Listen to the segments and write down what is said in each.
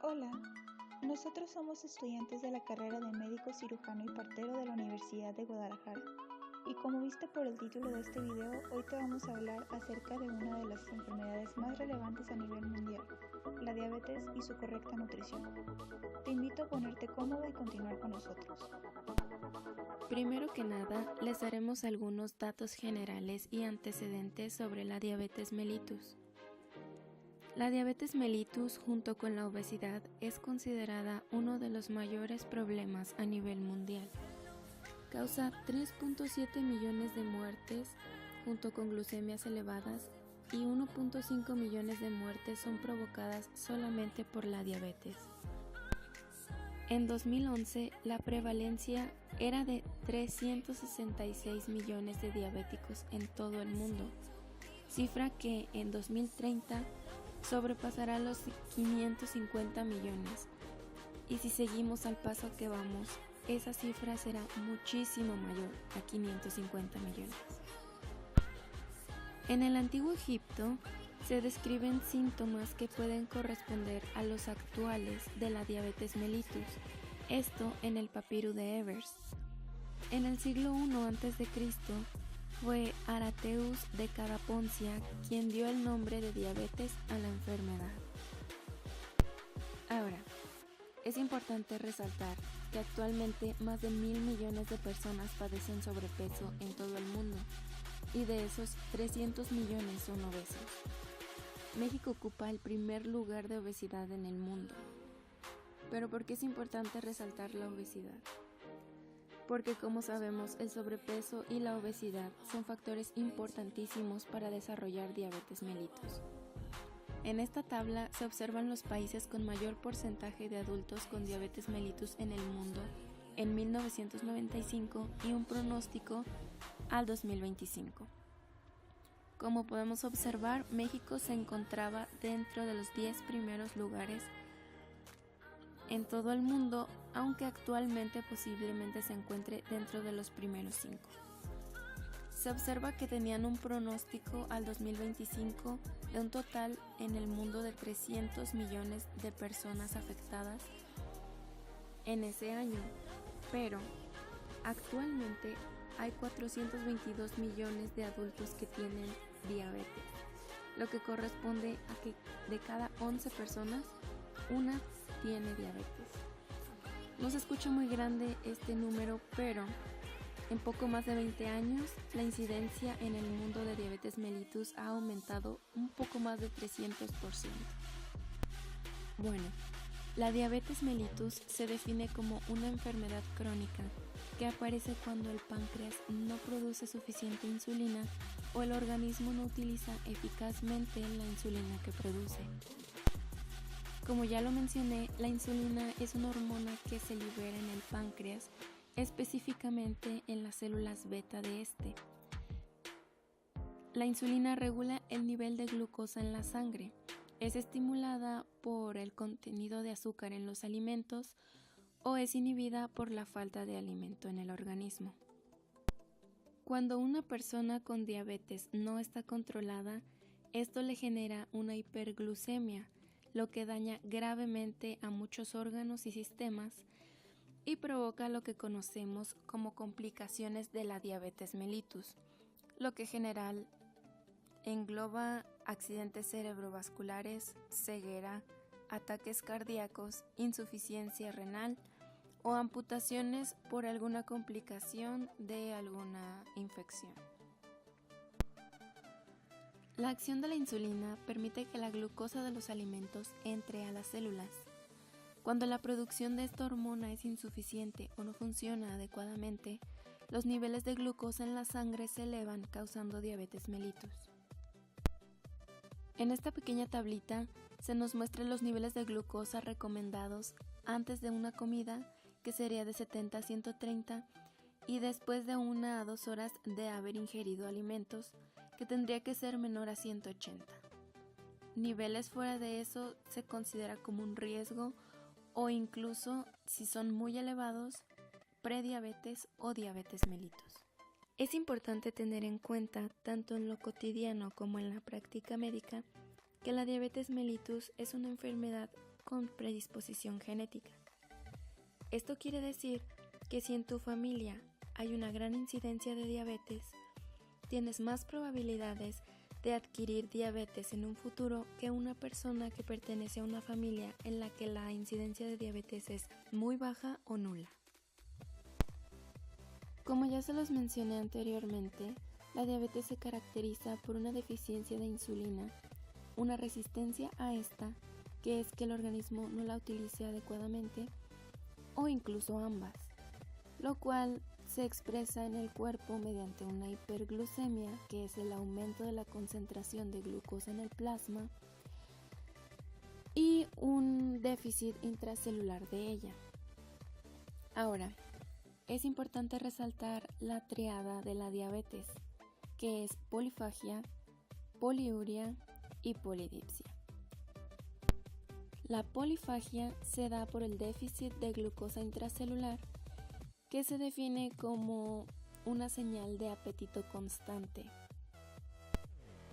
Hola, nosotros somos estudiantes de la carrera de médico cirujano y partero de la Universidad de Guadalajara. Y como viste por el título de este video, hoy te vamos a hablar acerca de una de las enfermedades más relevantes a nivel mundial, la diabetes y su correcta nutrición. Te invito a ponerte cómodo y continuar con nosotros. Primero que nada, les daremos algunos datos generales y antecedentes sobre la diabetes mellitus. La diabetes mellitus, junto con la obesidad, es considerada uno de los mayores problemas a nivel mundial. Causa 3.7 millones de muertes, junto con glucemias elevadas, y 1.5 millones de muertes son provocadas solamente por la diabetes. En 2011, la prevalencia era de 366 millones de diabéticos en todo el mundo, cifra que en 2030 sobrepasará los 550 millones. Y si seguimos al paso que vamos, esa cifra será muchísimo mayor a 550 millones. En el antiguo Egipto, se describen síntomas que pueden corresponder a los actuales de la diabetes mellitus, esto en el papiro de Ebers. En el siglo I a.C., fue Arateus de Cadaponcia quien dio el nombre de diabetes a la enfermedad. Ahora, es importante resaltar que actualmente más de 1.000 millones de personas padecen sobrepeso en todo el mundo, y de esos 300 millones son obesos. México ocupa el primer lugar de obesidad en el mundo. ¿Pero por qué es importante resaltar la obesidad? Porque, como sabemos, el sobrepeso y la obesidad son factores importantísimos para desarrollar diabetes mellitus. En esta tabla se observan los países con mayor porcentaje de adultos con diabetes mellitus en el mundo en 1995 y un pronóstico al 2025. Como podemos observar, México se encontraba dentro de los 10 primeros lugares en todo el mundo, aunque actualmente posiblemente se encuentre dentro de los primeros 5. Se observa que tenían un pronóstico al 2025 de un total en el mundo de 300 millones de personas afectadas en ese año, pero actualmente hay 422 millones de adultos que tienen diabetes, lo que corresponde a que de cada 11 personas, una tiene diabetes. No se escucha muy grande este número, pero en poco más de 20 años, la incidencia en el mundo de diabetes mellitus ha aumentado un poco más de 300%. Bueno, la diabetes mellitus se define como una enfermedad crónica que aparece cuando el páncreas no produce suficiente insulina o el organismo no utiliza eficazmente la insulina que produce. Como ya lo mencioné, la insulina es una hormona que se libera en el páncreas, específicamente en las células beta de este. La insulina regula el nivel de glucosa en la sangre. Es estimulada por el contenido de azúcar en los alimentos o es inhibida por la falta de alimento en el organismo. Cuando una persona con diabetes no está controlada, esto le genera una hiperglucemia, lo que daña gravemente a muchos órganos y sistemas y provoca lo que conocemos como complicaciones de la diabetes mellitus, lo que en general engloba accidentes cerebrovasculares, ceguera, ataques cardíacos, insuficiencia renal o amputaciones por alguna complicación de alguna infección. La acción de la insulina permite que la glucosa de los alimentos entre a las células. Cuando la producción de esta hormona es insuficiente o no funciona adecuadamente, los niveles de glucosa en la sangre se elevan, causando diabetes mellitus. En esta pequeña tablita se nos muestran los niveles de glucosa recomendados antes de una comida, que sería de 70 a 130, y después de 1 a 2 horas de haber ingerido alimentos, que tendría que ser menor a 180. Niveles fuera de eso se considera como un riesgo o incluso, si son muy elevados, prediabetes o diabetes mellitus. Es importante tener en cuenta, tanto en lo cotidiano como en la práctica médica, que la diabetes mellitus es una enfermedad con predisposición genética. Esto quiere decir que si en tu familia hay una gran incidencia de diabetes, tienes más probabilidades de adquirir diabetes en un futuro que una persona que pertenece a una familia en la que la incidencia de diabetes es muy baja o nula. Como ya se los mencioné anteriormente, la diabetes se caracteriza por una deficiencia de insulina, una resistencia a esta, que es que el organismo no la utilice adecuadamente, o incluso ambas, lo cual se expresa en el cuerpo mediante una hiperglucemia, que es el aumento de la concentración de glucosa en el plasma, y un déficit intracelular de ella. Ahora, es importante resaltar la triada de la diabetes, que es polifagia, poliuria y polidipsia. La polifagia se da por el déficit de glucosa intracelular, que se define como una señal de apetito constante.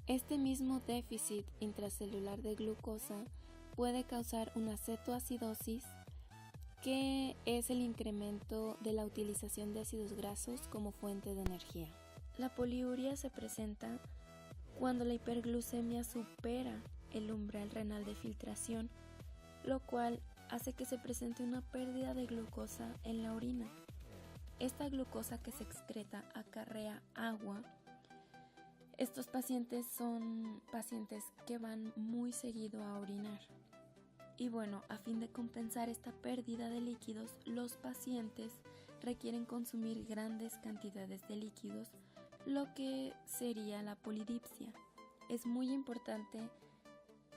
Este mismo déficit intracelular de glucosa puede causar una cetoacidosis, que es el incremento de la utilización de ácidos grasos como fuente de energía. La poliuria se presenta cuando la hiperglucemia supera el umbral renal de filtración, lo cual hace que se presente una pérdida de glucosa en la orina. Esta glucosa que se excreta acarrea agua. Estos pacientes son pacientes que van muy seguido a orinar. Y bueno, a fin de compensar esta pérdida de líquidos, los pacientes requieren consumir grandes cantidades de líquidos, lo que sería la polidipsia. Es muy importante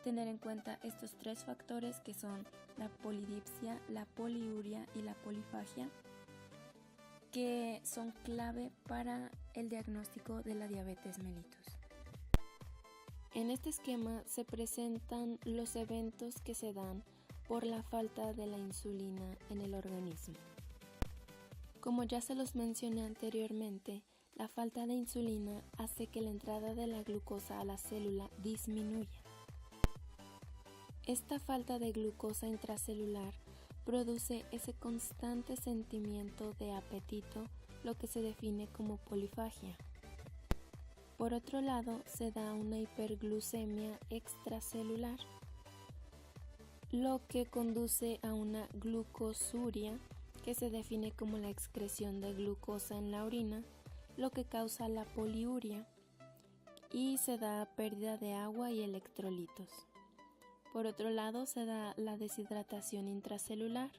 tener en cuenta estos tres factores que son la polidipsia, la poliuria y la polifagia, que son clave para el diagnóstico de la diabetes mellitus. En este esquema se presentan los eventos que se dan por la falta de la insulina en el organismo. Como ya se los mencioné anteriormente, la falta de insulina hace que la entrada de la glucosa a la célula disminuya. Esta falta de glucosa intracelular produce ese constante sentimiento de apetito, lo que se define como polifagia. Por otro lado, se da una hiperglucemia extracelular, lo que conduce a una glucosuria, que se define como la excreción de glucosa en la orina, lo que causa la poliuria, y se da pérdida de agua y electrolitos. Por otro lado, se da la deshidratación intracelular,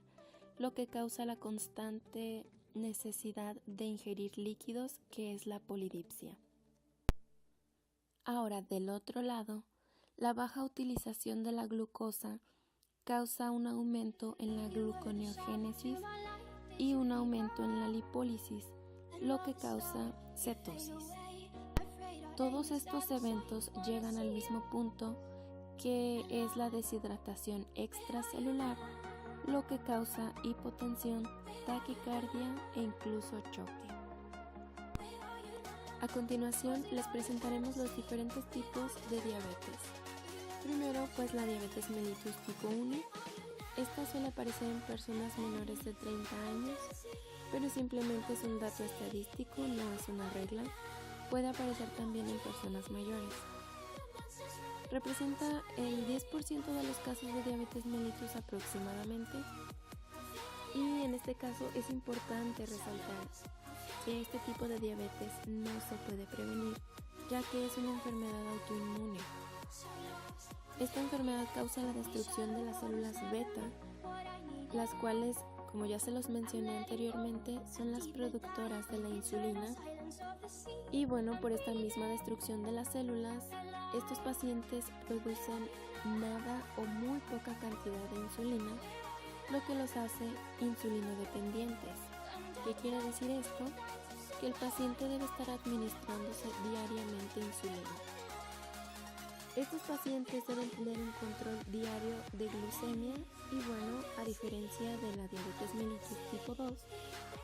lo que causa la constante necesidad de ingerir líquidos, que es la polidipsia. Ahora, del otro lado, la baja utilización de la glucosa causa un aumento en la gluconeogénesis y un aumento en la lipólisis, lo que causa cetosis. Todos estos eventos llegan al mismo punto, que es la deshidratación extracelular, lo que causa hipotensión, taquicardia e incluso choque. A continuación les presentaremos los diferentes tipos de diabetes. Primero, pues la diabetes mellitus tipo 1. Esta suele aparecer en personas menores de 30 años, pero simplemente es un dato estadístico, no es una regla. Puede aparecer también en personas mayores. Representa el 10% de los casos de diabetes mellitus aproximadamente, y en este caso es importante resaltar que este tipo de diabetes no se puede prevenir, ya que es una enfermedad autoinmune. Esta enfermedad causa la destrucción de las células beta, las cuales, como ya se los mencioné anteriormente, son las productoras de la insulina. Y bueno, por esta misma destrucción de las células, estos pacientes producen nada o muy poca cantidad de insulina, lo que los hace insulinodependientes. ¿Qué quiere decir esto? Que el paciente debe estar administrándose diariamente insulina. Estos pacientes deben tener un control diario de glucemia y bueno, a diferencia de la diabetes mellitus tipo 2,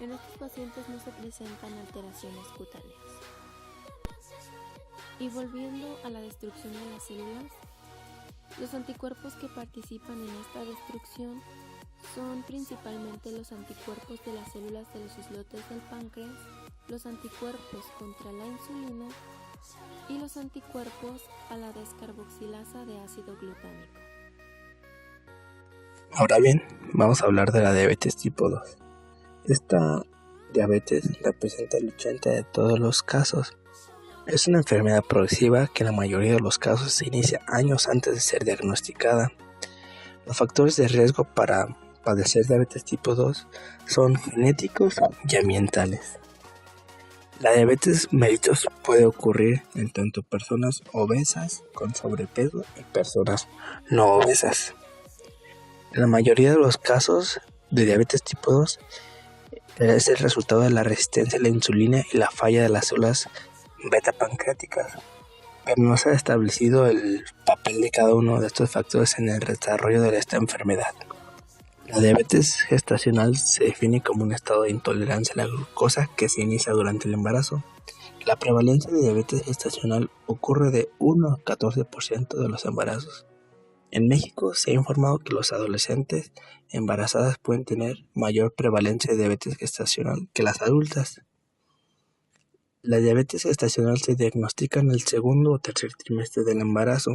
en estos pacientes no se presentan alteraciones cutáneas. Y volviendo a la destrucción de las células, Los anticuerpos que participan en esta destrucción son principalmente los anticuerpos de las células de los islotes del páncreas, los anticuerpos contra la insulina y los anticuerpos a la descarboxilasa de ácido glutámico. Ahora bien, vamos a hablar de la diabetes tipo 2. Esta diabetes representa el 80% de todos los casos. Es una enfermedad progresiva que en la mayoría de los casos se inicia años antes de ser diagnosticada. Los factores de riesgo para padecer diabetes tipo 2 son genéticos y ambientales. La diabetes mellitus puede ocurrir en tanto personas obesas con sobrepeso y personas no obesas. En la mayoría de los casos de diabetes tipo 2 es el resultado de la resistencia a la insulina y la falla de las células beta pancreáticas, pero no se ha establecido el papel de cada uno de estos factores en el desarrollo de esta enfermedad. La diabetes gestacional se define como un estado de intolerancia a la glucosa que se inicia durante el embarazo. La prevalencia de diabetes gestacional ocurre de 1 a 14% de los embarazos. En México se ha informado que los adolescentes embarazadas pueden tener mayor prevalencia de diabetes gestacional que las adultas. La diabetes gestacional se diagnostica en el segundo o tercer trimestre del embarazo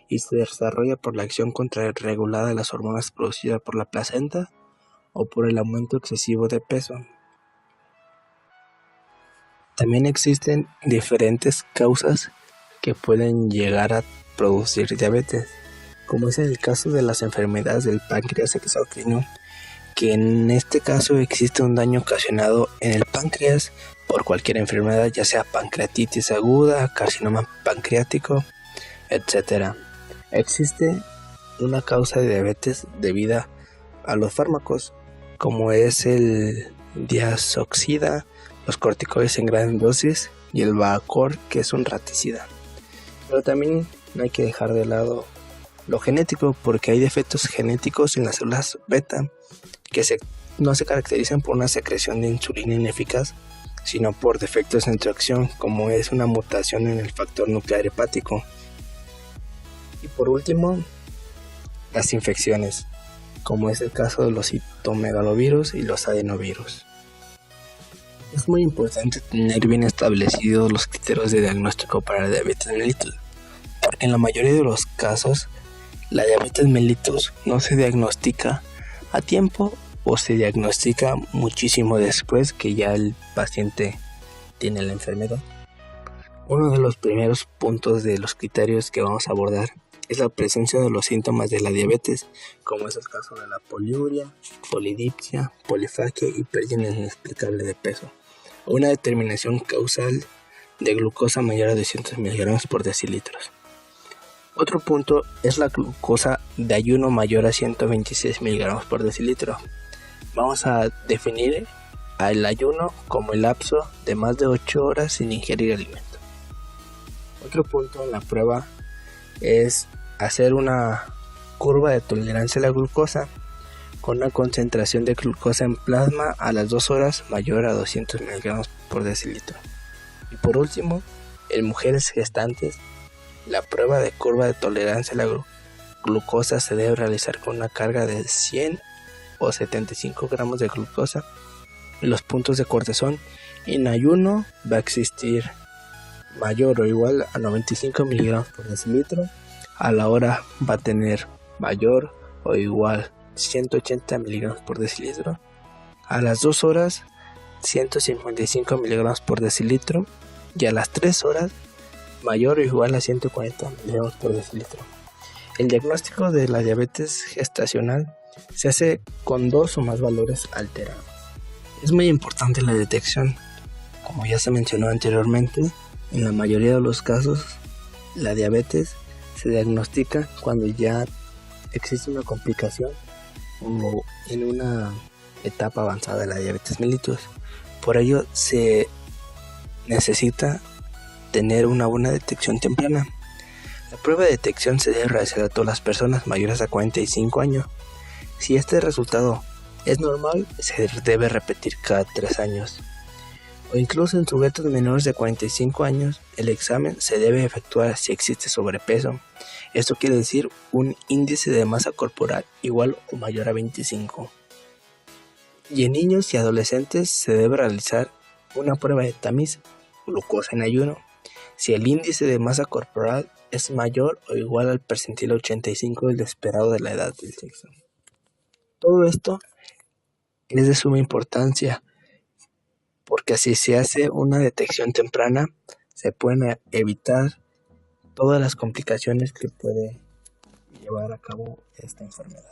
y se desarrolla por la acción contrarregulada de las hormonas producidas por la placenta o por el aumento excesivo de peso. También existen diferentes causas que pueden llegar a producir diabetes, como es el caso de las enfermedades del páncreas exocrino, que en este caso existe un daño ocasionado en el páncreas por cualquier enfermedad, ya sea pancreatitis aguda, carcinoma pancreático, etc. Existe una causa de diabetes debida a los fármacos, como es el diazoxida, los corticoides en gran dosis y el Vacor, que es un raticida. Pero también no hay que dejar de lado lo genético, porque hay defectos genéticos en las células beta que no se caracterizan por una secreción de insulina ineficaz, sino por defectos en su acción, como es una mutación en el factor nuclear hepático. Y por último, las infecciones, como es el caso de los citomegalovirus y los adenovirus. Es muy importante tener bien establecidos los criterios de diagnóstico para la diabetes mellitus, porque en la mayoría de los casos la diabetes mellitus no se diagnostica a tiempo o se diagnostica muchísimo después que ya el paciente tiene la enfermedad. Uno de los primeros puntos de los criterios que vamos a abordar es la presencia de los síntomas de la diabetes, como es el caso de la poliuria, polidipsia, polifagia y pérdida inexplicable de peso, o una determinación causal de glucosa mayor a 200 mg por decilitro. Otro punto es la glucosa de ayuno mayor a 126 mg por decilitro. Vamos a definir el ayuno como el lapso de más de 8 horas sin ingerir alimento. Otro punto en la prueba es hacer una curva de tolerancia a la glucosa con una concentración de glucosa en plasma a las 2 horas mayor a 200 mg por decilitro. Y por último, en mujeres gestantes, la prueba de curva de tolerancia a la glucosa se debe realizar con una carga de 100 o 75 gramos de glucosa. En los puntos de cortisol en ayuno va a existir mayor o igual a 95 miligramos por decilitro. A la hora va a tener mayor o igual 180 miligramos por decilitro. A las 2 horas 155 miligramos por decilitro. Y a las 3 horas mayor o igual a 140 miligramos por decilitro. El diagnóstico de la diabetes gestacional se hace con 2 o más valores alterados. Es muy importante la detección. Como ya se mencionó anteriormente, en la mayoría de los casos la diabetes se diagnostica cuando ya existe una complicación o en una etapa avanzada de la diabetes mellitus. Por ello se necesita tener una buena detección temprana. La prueba de detección se debe realizar a todas las personas mayores a 45 años. Si este resultado es normal, se debe repetir cada 3 años. o incluso en sujetos menores de 45 años, el examen se debe efectuar si existe sobrepeso. Esto quiere decir un índice de masa corporal igual o mayor a 25. Y en niños y adolescentes se debe realizar una prueba de tamiz, glucosa en ayuno, si el índice de masa corporal es mayor o igual al percentil 85 del esperado de la edad del sexo. Todo esto es de suma importancia, porque así se hace una detección temprana, se pueden evitar todas las complicaciones que puede llevar a cabo esta enfermedad.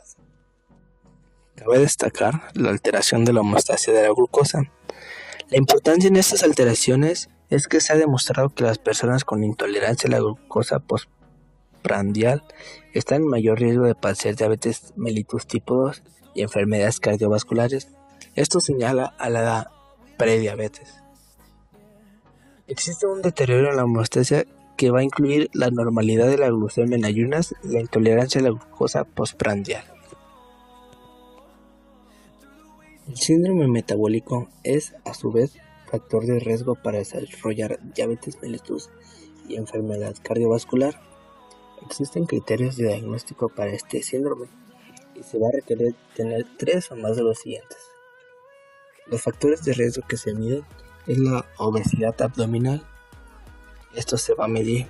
Cabe destacar la alteración de la homeostasia de la glucosa. La importancia en estas alteraciones es que se ha demostrado que las personas con intolerancia a la glucosa postprandial están en mayor riesgo de padecer diabetes mellitus tipo 2 y enfermedades cardiovasculares. Esto señala a la prediabetes. Existe un deterioro en la homeostasia que va a incluir la normalidad de la glucemia en ayunas y la intolerancia a la glucosa postprandial. El síndrome metabólico es, a su vez, factor de riesgo para desarrollar diabetes mellitus y enfermedad cardiovascular. Existen criterios de diagnóstico para este síndrome y se va a requerir tener 3 o más de los siguientes. Los factores de riesgo que se miden es la obesidad abdominal. Esto se va a medir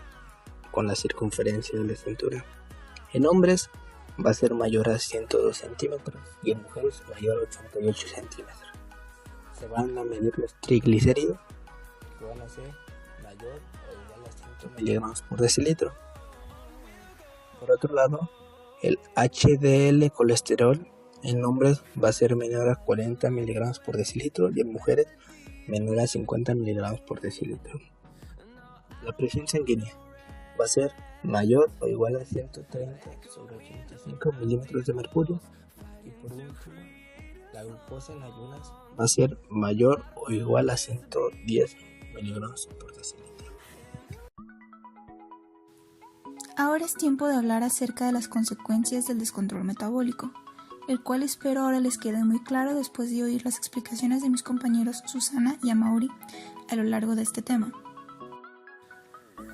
con la circunferencia de la cintura. En hombres va a ser mayor a 102 centímetros y en mujeres mayor a 88 centímetros. Se van a medir los triglicéridos, que van a ser mayor o igual a 100 miligramos por decilitro. Por otro lado, el HDL colesterol en hombres va a ser menor a 40 miligramos por decilitro y en mujeres menor a 50 miligramos por decilitro. La presión sanguínea va a ser mayor o igual a 130/85 milímetros de mercurio. Y por último, la glucosa en ayunas va a ser mayor o igual a 110 miligramos por decilitro. Ahora es tiempo de hablar acerca de las consecuencias del descontrol metabólico, el cual espero ahora les quede muy claro después de oír las explicaciones de mis compañeros Susana y Amaury a lo largo de este tema.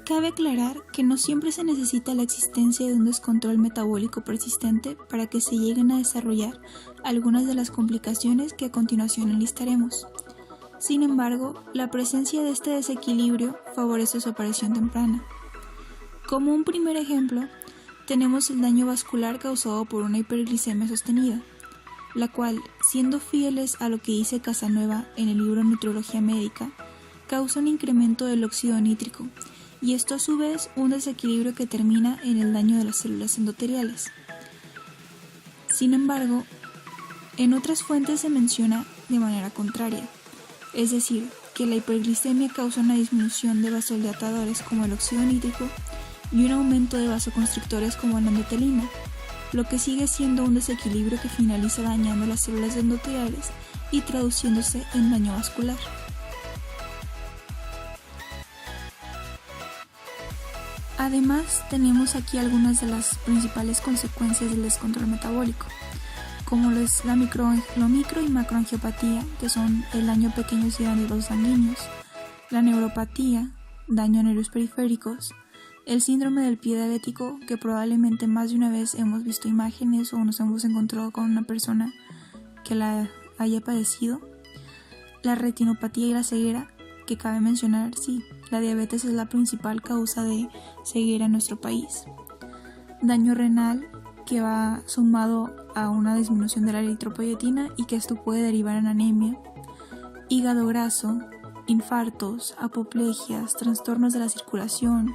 Cabe aclarar que no siempre se necesita la existencia de un descontrol metabólico persistente para que se lleguen a desarrollar algunas de las complicaciones que a continuación enlistaremos. Sin embargo, la presencia de este desequilibrio favorece su aparición temprana. Como un primer ejemplo, tenemos el daño vascular causado por una hiperglicemia sostenida, la cual, siendo fieles a lo que dice Casanueva en el libro Nutriología Médica, causa un incremento del óxido nítrico, y esto a su vez un desequilibrio que termina en el daño de las células endoteliales. Sin embargo, en otras fuentes se menciona de manera contraria, es decir, que la hiperglicemia causa una disminución de vasodilatadores como el óxido nítrico y un aumento de vasoconstrictores como la endotelina, lo que sigue siendo un desequilibrio que finaliza dañando las células endoteliales y traduciéndose en daño vascular. Además, tenemos aquí algunas de las principales consecuencias del descontrol metabólico, como lo es la micro y macroangiopatía, que son el daño a pequeños y gránulos sanguíneos, la neuropatía, daño a nervios periféricos, el síndrome del pie diabético, que probablemente más de una vez hemos visto imágenes o nos hemos encontrado con una persona que la haya padecido, la retinopatía y la ceguera, que cabe mencionar, sí, la diabetes es la principal causa de ceguera en nuestro país. Daño renal, que va sumado a una disminución de la eritropoyetina y que esto puede derivar en anemia. Hígado graso, infartos, apoplegias, trastornos de la circulación,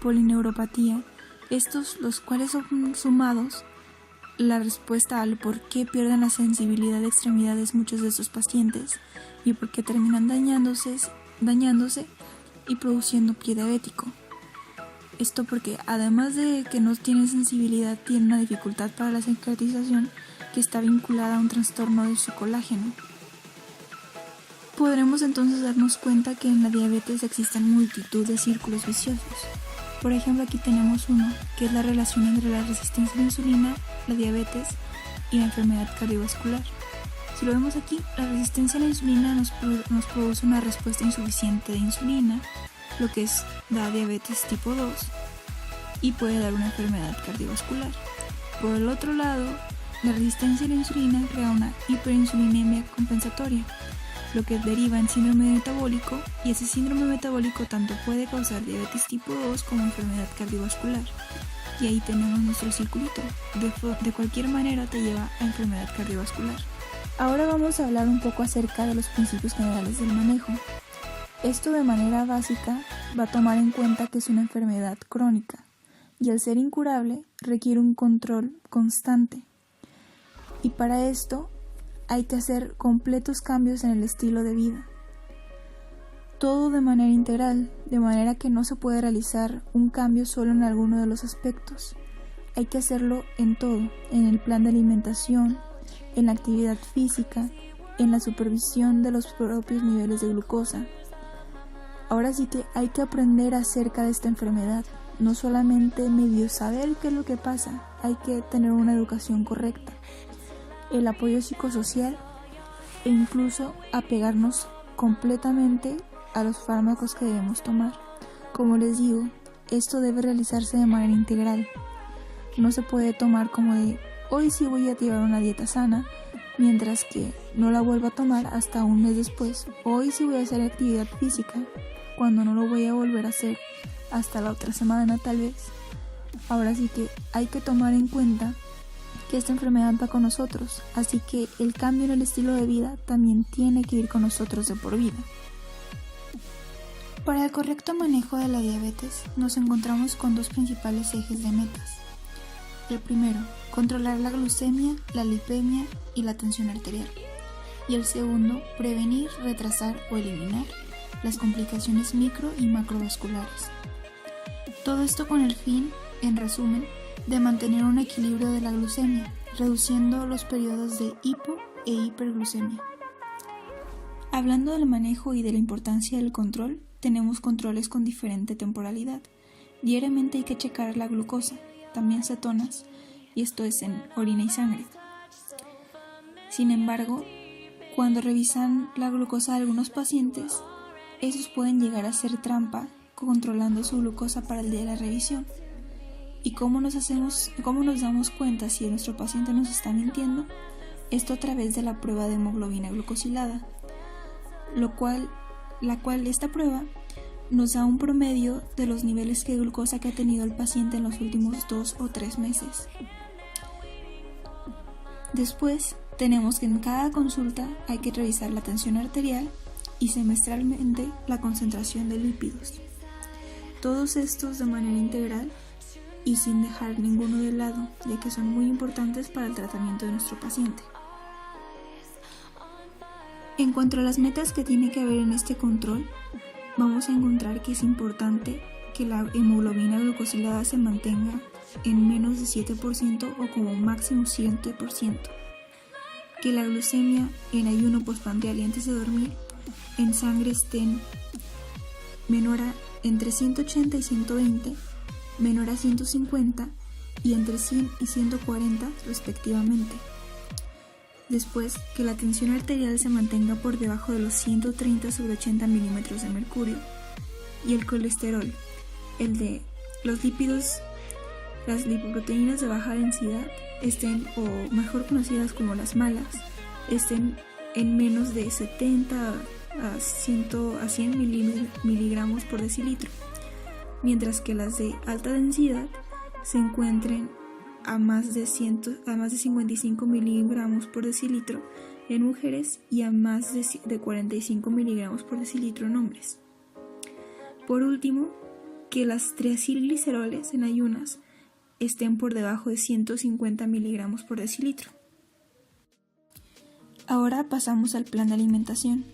polineuropatía, estos los cuales son sumados la respuesta al por qué pierden la sensibilidad de extremidades muchos de estos pacientes y por qué terminan dañándose y produciendo pie diabético. Esto porque además de que no tienen sensibilidad, tienen una dificultad para la cicatrización que está vinculada a un trastorno de su colágeno. Podremos entonces darnos cuenta que en la diabetes existen multitud de círculos viciosos. Por ejemplo, aquí tenemos uno, que es la relación entre la resistencia a la insulina, la diabetes y la enfermedad cardiovascular. Si lo vemos aquí, la resistencia a la insulina nos produce una respuesta insuficiente de insulina, lo que da diabetes tipo 2 y puede dar una enfermedad cardiovascular. Por el otro lado, la resistencia a la insulina crea una hiperinsulinemia compensatoria, lo que deriva en síndrome metabólico, y ese síndrome metabólico tanto puede causar diabetes tipo 2 como enfermedad cardiovascular. Y ahí tenemos nuestro circulito. De cualquier manera te lleva a enfermedad cardiovascular. Ahora vamos a hablar un poco acerca de los principios generales del manejo. Esto de manera básica va a tomar en cuenta que es una enfermedad crónica y al ser incurable requiere un control constante. Y para esto hay que hacer completos cambios en el estilo de vida. Todo de manera integral, de manera que no se puede realizar un cambio solo en alguno de los aspectos. Hay que hacerlo en todo, en el plan de alimentación, en la actividad física, en la supervisión de los propios niveles de glucosa. Ahora sí que hay que aprender acerca de esta enfermedad, no solamente medio saber qué es lo que pasa, hay que tener una educación correcta, el apoyo psicosocial e incluso apegarnos completamente a los fármacos que debemos tomar. Como les digo, esto debe realizarse de manera integral. No se puede tomar como de hoy sí voy a llevar una dieta sana, mientras que no la vuelva a tomar hasta un mes después. Hoy sí voy a hacer actividad física, cuando no lo voy a volver a hacer hasta la otra semana tal vez. Ahora sí que hay que tomar en cuenta que esta enfermedad va con nosotros, así que el cambio en el estilo de vida también tiene que ir con nosotros de por vida. Para el correcto manejo de la diabetes, nos encontramos con dos principales ejes de metas. El primero, controlar la glucemia, la lipemia y la tensión arterial. Y el segundo, prevenir, retrasar o eliminar las complicaciones micro y macrovasculares. Todo esto con el fin, en resumen, de mantener un equilibrio de la glucemia, reduciendo los periodos de hipo e hiperglucemia. Hablando del manejo y de la importancia del control, tenemos controles con diferente temporalidad. Diariamente hay que checar la glucosa, también cetonas, y esto es en orina y sangre. Sin embargo, cuando revisan la glucosa de algunos pacientes, esos pueden llegar a ser trampa controlando su glucosa para el día de la revisión. ¿Y cómo nos damos cuenta si nuestro paciente nos está mintiendo? Esto a través de la prueba de hemoglobina glucosilada, esta prueba nos da un promedio de los niveles de glucosa que ha tenido el paciente en los últimos 2 o 3 meses. Después, tenemos que en cada consulta hay que revisar la tensión arterial y semestralmente la concentración de lípidos. Todos estos de manera integral y sin dejar ninguno de lado, ya que son muy importantes para el tratamiento de nuestro paciente. En cuanto a las metas que tiene que haber en este control, vamos a encontrar que es importante que la hemoglobina glucosilada se mantenga en menos de 7% o como máximo 7%, que la glucemia en ayuno postprandial y antes de dormir en sangre estén menor a entre 180 y 120, menor a 150 y entre 100 y 140 respectivamente. Después, que la tensión arterial se mantenga por debajo de los 130/80 milímetros de mercurio y el colesterol, el de los lípidos, las lipoproteínas de baja densidad estén, o mejor conocidas como las malas, estén en menos de 70 a 100 miligramos por decilitro, mientras que las de alta densidad se encuentren a más de 55 miligramos por decilitro en mujeres y a más de 45 miligramos por decilitro en hombres. Por último, que las triacilgliceroles en ayunas estén por debajo de 150 miligramos por decilitro. Ahora pasamos al plan de alimentación.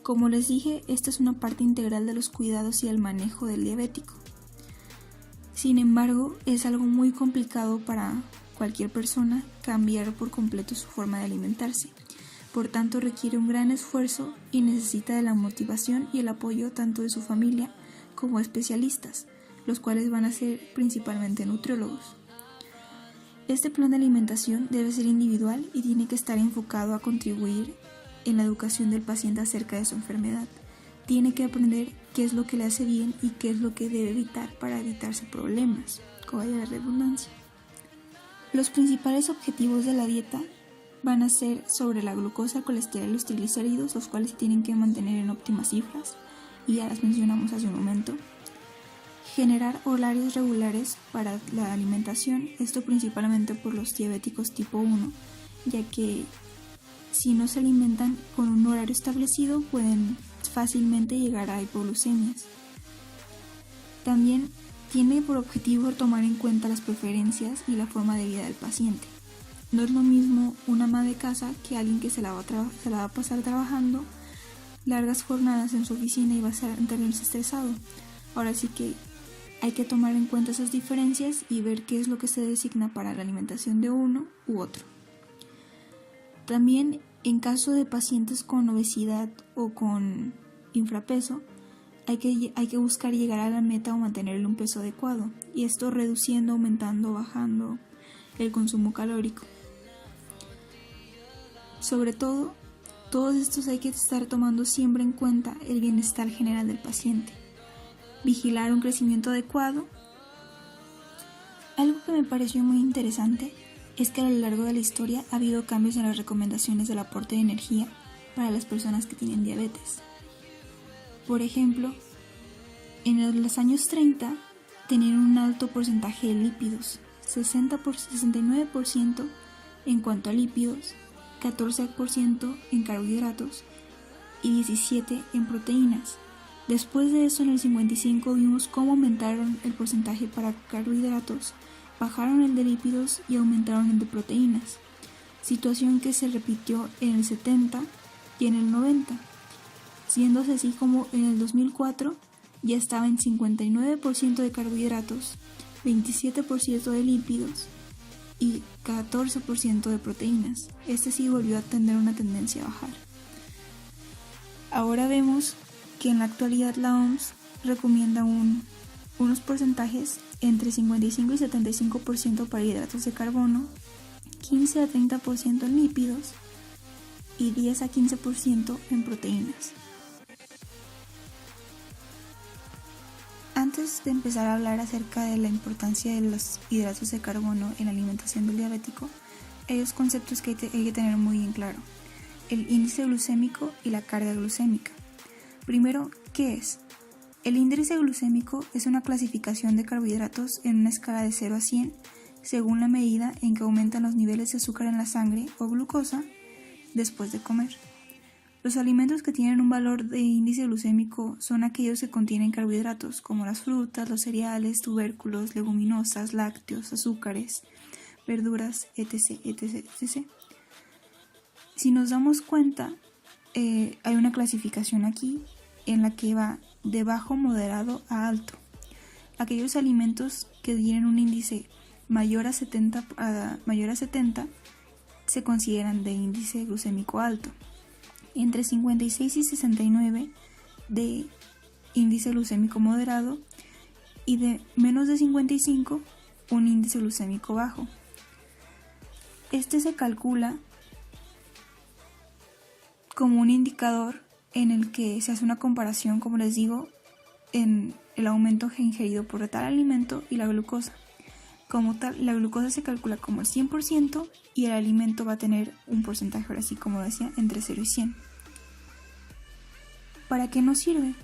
Como les dije, esta es una parte integral de los cuidados y el manejo del diabético. Sin embargo, es algo muy complicado para cualquier persona cambiar por completo su forma de alimentarse. Por tanto, requiere un gran esfuerzo y necesita de la motivación y el apoyo tanto de su familia como de especialistas, los cuales van a ser principalmente nutriólogos. Este plan de alimentación debe ser individual y tiene que estar enfocado a contribuir en la educación del paciente acerca de su enfermedad. Tiene que aprender qué es lo que le hace bien y qué es lo que debe evitar para evitarse problemas, como vaya la redundancia. Los principales objetivos de la dieta van a ser sobre la glucosa, el colesterol y los triglicéridos, los cuales se tienen que mantener en óptimas cifras, y ya las mencionamos hace un momento. Generar horarios regulares para la alimentación, esto principalmente por los diabéticos tipo 1, ya que si no se alimentan con un horario establecido pueden fácilmente llegar a hipoglucemias. También tiene por objetivo tomar en cuenta las preferencias y la forma de vida del paciente. No es lo mismo una ama de casa que alguien que se la va a pasar trabajando largas jornadas en su oficina y va a sentirse estresado. Ahora sí que hay que tomar en cuenta esas diferencias y ver qué es lo que se designa para la alimentación de uno u otro. También en caso de pacientes con obesidad o con infrapeso, hay que buscar llegar a la meta o mantener un peso adecuado, y esto reduciendo, aumentando, bajando el consumo calórico. Sobre todo, todos estos hay que estar tomando siempre en cuenta el bienestar general del paciente. Vigilar un crecimiento adecuado. Algo que me pareció muy interesante es que a lo largo de la historia ha habido cambios en las recomendaciones del aporte de energía para las personas que tienen diabetes. Por ejemplo, en los años 30 tenían un alto porcentaje de lípidos, 69% en cuanto a lípidos, 14% en carbohidratos y 17% en proteínas. Después de eso, en el 55 vimos cómo aumentaron el porcentaje para carbohidratos, bajaron el de lípidos y aumentaron el de proteínas, situación que se repitió en el 70 y en el 90, siéndose así como en el 2004 ya estaba en 59% de carbohidratos, 27% de lípidos y 14% de proteínas. Este sí volvió a tener una tendencia a bajar. Ahora vemos que en la actualidad la OMS recomienda unos porcentajes entre 55 y 75% para hidratos de carbono, 15 a 30% en lípidos y 10 a 15% en proteínas. Antes de empezar a hablar acerca de la importancia de los hidratos de carbono en la alimentación del diabético, hay dos conceptos que hay que tener muy en claro: el índice glucémico y la carga glucémica. Primero, ¿qué es? El índice glucémico es una clasificación de carbohidratos en una escala de 0 a 100 según la medida en que aumentan los niveles de azúcar en la sangre o glucosa después de comer. Los alimentos que tienen un valor de índice glucémico son aquellos que contienen carbohidratos, como las frutas, los cereales, tubérculos, leguminosas, lácteos, azúcares, verduras, etc., etc., etc. Si nos damos cuenta, hay una clasificación aquí en la que va de bajo, moderado a alto. Aquellos alimentos que tienen un índice mayor a 70 se consideran de índice glucémico alto. Entre 56 y 69 de índice glucémico moderado y de menos de 55 un índice glucémico bajo. Este se calcula como un indicador en el que se hace una comparación, como les digo, en el aumento ingerido por tal alimento y la glucosa. Como tal, la glucosa se calcula como el 100% y el alimento va a tener un porcentaje, ahora sí, como decía, entre 0 y 100. ¿Para qué nos sirve?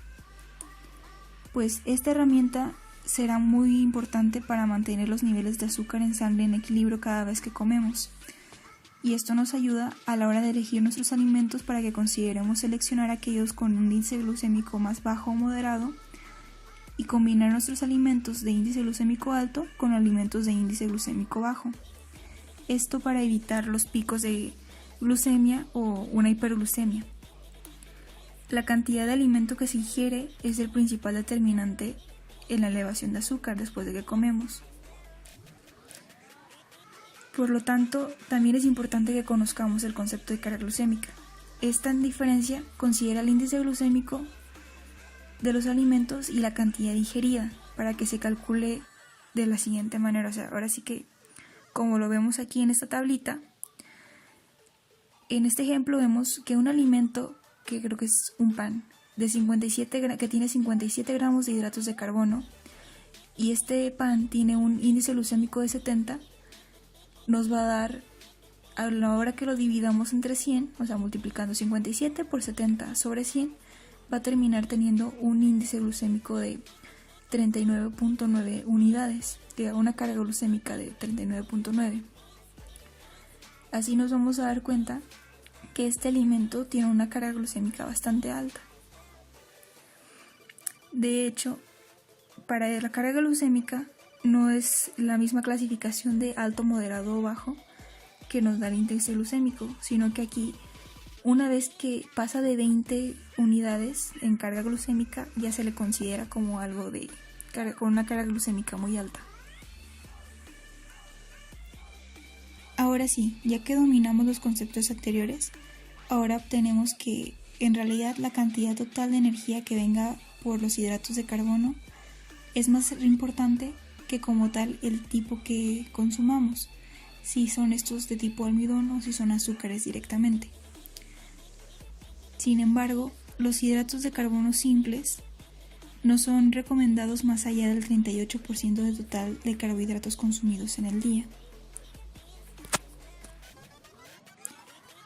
Pues esta herramienta será muy importante para mantener los niveles de azúcar en sangre en equilibrio cada vez que comemos. Y esto nos ayuda a la hora de elegir nuestros alimentos para que consideremos seleccionar aquellos con un índice glucémico más bajo o moderado y combinar nuestros alimentos de índice glucémico alto con alimentos de índice glucémico bajo. Esto para evitar los picos de glucemia o una hiperglucemia. La cantidad de alimento que se ingiere es el principal determinante en la elevación de azúcar después de que comemos. Por lo tanto, también es importante que conozcamos el concepto de carga glucémica. Esta diferencia considera el índice glucémico de los alimentos y la cantidad ingerida para que se calcule de la siguiente manera. O sea, ahora sí que como lo vemos aquí en esta tablita, en este ejemplo vemos que un alimento, que creo que es un pan, que tiene 57 gramos de hidratos de carbono, y este pan tiene un índice glucémico de 70, nos va a dar, a la hora que lo dividamos entre 100, o sea, multiplicando 57 por 70 sobre 100, va a terminar teniendo un índice glucémico de 39.9 unidades, una carga glucémica de 39.9. Así nos vamos a dar cuenta que este alimento tiene una carga glucémica bastante alta. De hecho, para la carga glucémica no es la misma clasificación de alto, moderado o bajo que nos da el índice glucémico, sino que aquí, una vez que pasa de 20 unidades en carga glucémica, ya se le considera como algo con una carga glucémica muy alta. Ahora sí, ya que dominamos los conceptos anteriores, ahora obtenemos que en realidad la cantidad total de energía que venga por los hidratos de carbono es más importante que como tal el tipo que consumamos, si son estos de tipo almidón o si son azúcares directamente. Sin embargo, los hidratos de carbono simples no son recomendados más allá del 38% del total de carbohidratos consumidos en el día.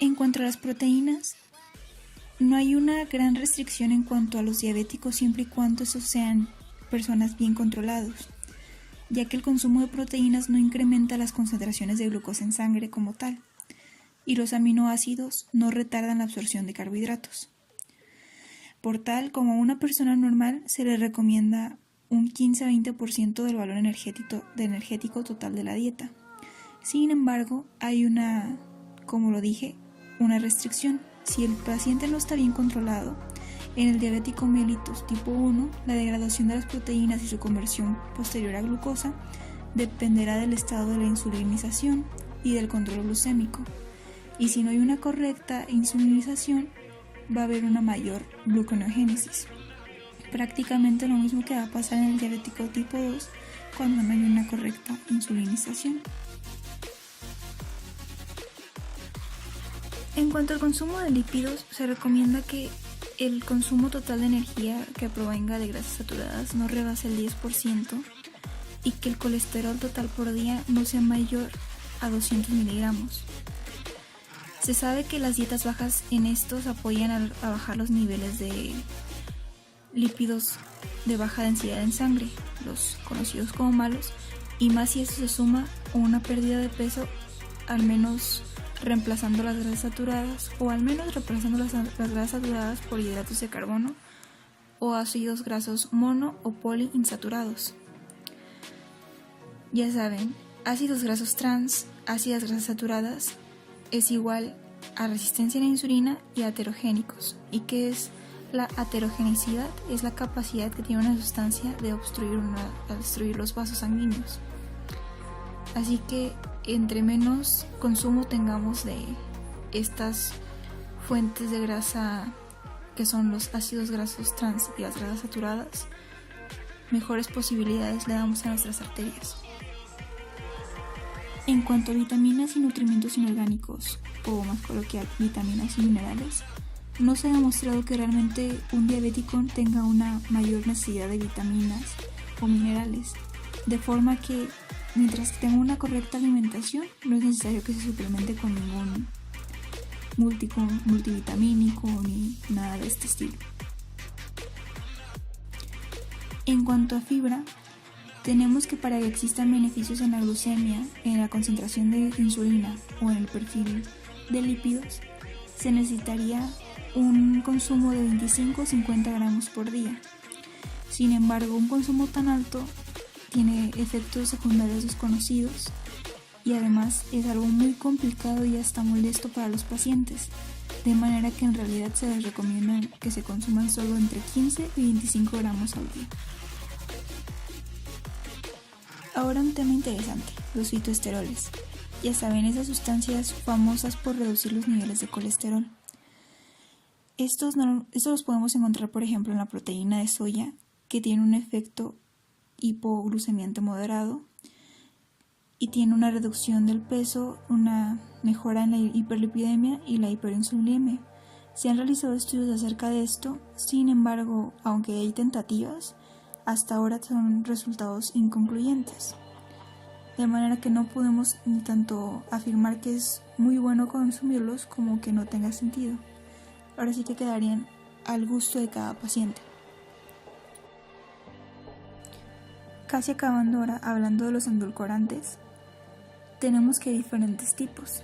En cuanto a las proteínas, no hay una gran restricción en cuanto a los diabéticos siempre y cuando esos sean personas bien controlados, ya que el consumo de proteínas no incrementa las concentraciones de glucosa en sangre como tal, y los aminoácidos no retardan la absorción de carbohidratos. Por tal, como a una persona normal se le recomienda un 15 a 20% del valor energético total de la dieta. Sin embargo, hay como lo dije, una restricción. Si el paciente no está bien controlado, en el diabético mellitus tipo 1, la degradación de las proteínas y su conversión posterior a glucosa dependerá del estado de la insulinización y del control glucémico. Y si no hay una correcta insulinización, va a haber una mayor gluconeogénesis. Prácticamente lo mismo que va a pasar en el diabético tipo 2 cuando no hay una correcta insulinización. En cuanto al consumo de lípidos, se recomienda que el consumo total de energía que provenga de grasas saturadas no rebase el 10% y que el colesterol total por día no sea mayor a 200 miligramos. Se sabe que las dietas bajas en estos apoyan a bajar los niveles de lípidos de baja densidad en sangre, los conocidos como malos, y más si eso se suma a una pérdida de peso, al menos reemplazando las grasas saturadas, o al menos reemplazando las grasas saturadas por hidratos de carbono o ácidos grasos mono o poliinsaturados. Ya saben, ácidos grasos trans, ácidas grasas saturadas, es igual a resistencia a la insulina y a aterogénicos. ¿Y qué es la aterogenicidad? Es la capacidad que tiene una sustancia de obstruir los vasos sanguíneos. Así que entre menos consumo tengamos de estas fuentes de grasa que son los ácidos grasos trans y las grasas saturadas, mejores posibilidades le damos a nuestras arterias. En cuanto a vitaminas y nutrimentos inorgánicos, o más coloquial, vitaminas y minerales, no se ha demostrado que realmente un diabético tenga una mayor necesidad de vitaminas o minerales, de forma que mientras que tenga una correcta alimentación, no es necesario que se suplemente con ningún multivitamínico ni nada de este estilo. En cuanto a fibra, tenemos que para que existan beneficios en la glucemia, en la concentración de insulina o en el perfil de lípidos, se necesitaría un consumo de 25 o 50 gramos por día. Sin embargo, un consumo tan alto tiene efectos secundarios desconocidos y además es algo muy complicado y hasta molesto para los pacientes, de manera que en realidad se les recomienda que se consuman solo entre 15 y 25 gramos al día. Ahora un tema interesante, los fitoesteroles. Ya saben, esas sustancias famosas por reducir los niveles de colesterol. Estos los podemos encontrar, por ejemplo, en la proteína de soya, que tiene un efecto hipoglucemiante moderado, y tiene una reducción del peso, una mejora en la hiperlipidemia y la hiperinsulinemia. Se han realizado estudios acerca de esto, sin embargo, aunque hay tentativas, hasta ahora son resultados inconcluyentes. De manera que no podemos ni tanto afirmar que es muy bueno consumirlos como que no tenga sentido. Ahora sí que quedarían al gusto de cada paciente. Casi acabando ahora hablando de los endulcorantes, tenemos que hay diferentes tipos.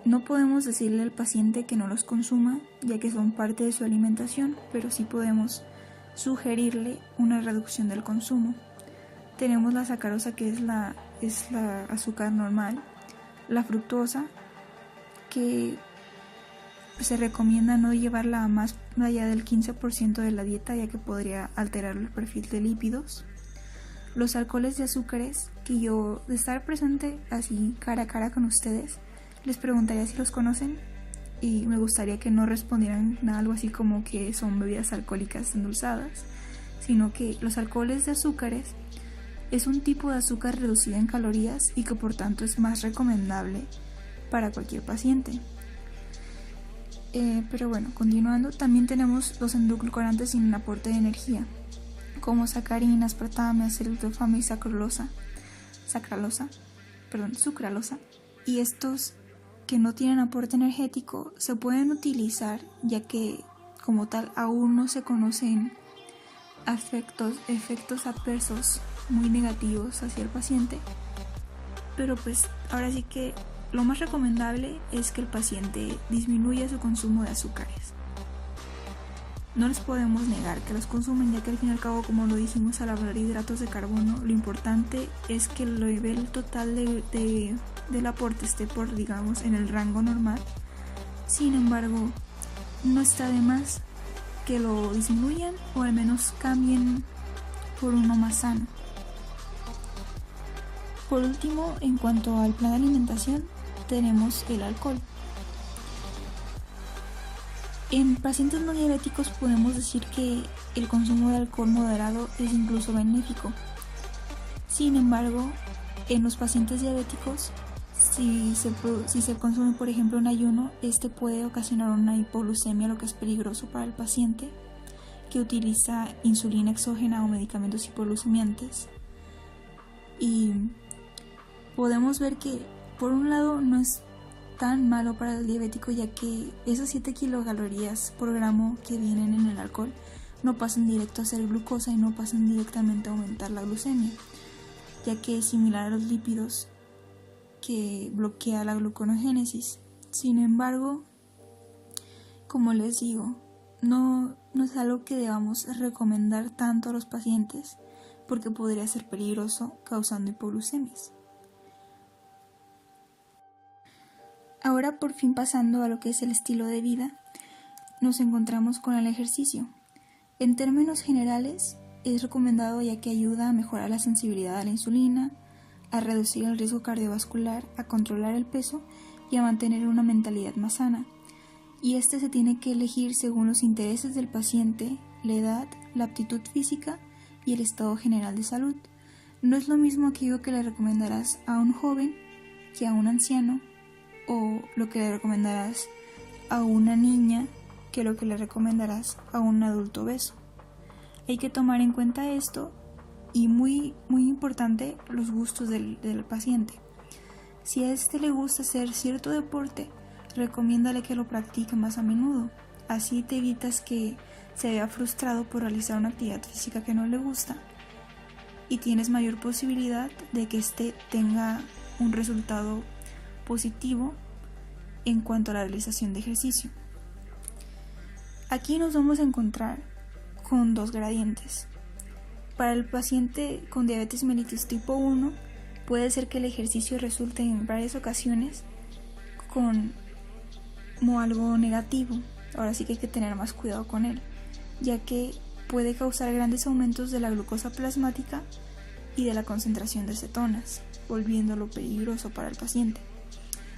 No podemos decirle al paciente que no los consuma, ya que son parte de su alimentación, pero sí podemos sugerirle una reducción del consumo. Tenemos la sacarosa, que es la azúcar normal, la fructosa, que se recomienda no llevarla a más allá del 15% de la dieta, ya que podría alterar el perfil de lípidos. Los alcoholes de azúcares, que yo, de estar presente así cara a cara con ustedes, les preguntaría si los conocen, y me gustaría que no respondieran nada algo así como que son bebidas alcohólicas endulzadas, sino que los alcoholes de azúcares es un tipo de azúcar reducida en calorías y que por tanto es más recomendable para cualquier paciente. Pero bueno, continuando, también tenemos los endulcorantes sin un aporte de energía, como sacarina, aspartame, acetilofame y sucralosa, y estos que no tienen aporte energético se pueden utilizar, ya que como tal aún no se conocen efectos adversos muy negativos hacia el paciente, pero pues ahora sí que lo más recomendable es que el paciente disminuya su consumo de azúcares. No les podemos negar que los consumen, ya que al fin y al cabo, como lo dijimos al hablar de hidratos de carbono, lo importante es que el nivel total del aporte esté por, digamos, en el rango normal. Sin embargo, no está de más que lo disminuyan o al menos cambien por uno más sano. Por último, en cuanto al plan de alimentación, tenemos el alcohol. En pacientes no diabéticos podemos decir que el consumo de alcohol moderado es incluso benéfico. Sin embargo, en los pacientes diabéticos, si se consume por ejemplo en ayuno, este puede ocasionar una hipoglucemia, lo que es peligroso para el paciente que utiliza insulina exógena o medicamentos hipoglucemiantes. Y podemos ver que por un lado no es tan malo para el diabético, ya que esos 7 kilocalorías por gramo que vienen en el alcohol no pasan directo a ser glucosa y no pasan directamente a aumentar la glucemia, ya que es similar a los lípidos que bloquea la gluconogénesis. Sin embargo, como les digo, no es algo que debamos recomendar tanto a los pacientes, porque podría ser peligroso causando hipoglucemias. Ahora, por fin pasando a lo que es el estilo de vida, nos encontramos con el ejercicio. En términos generales, es recomendado ya que ayuda a mejorar la sensibilidad a la insulina, a reducir el riesgo cardiovascular, a controlar el peso y a mantener una mentalidad más sana. Y este se tiene que elegir según los intereses del paciente, la edad, la aptitud física y el estado general de salud. No es lo mismo aquello que le recomendarás a un joven que a un anciano, o lo que le recomendarás a una niña que lo que le recomendarás a un adulto obeso. Hay que tomar en cuenta esto y muy importante, los gustos del paciente. Si a este le gusta hacer cierto deporte, recomiéndale que lo practique más a menudo. Así te evitas que se vea frustrado por realizar una actividad física que no le gusta y tienes mayor posibilidad de que éste tenga un resultado positivo en cuanto a la realización de ejercicio. Aquí nos vamos a encontrar con dos gradientes. Para el paciente con diabetes mellitus tipo 1, puede ser que el ejercicio resulte en varias ocasiones como algo negativo. Ahora sí que hay que tener más cuidado con él, ya que puede causar grandes aumentos de la glucosa plasmática y de la concentración de cetonas, volviéndolo peligroso para el paciente.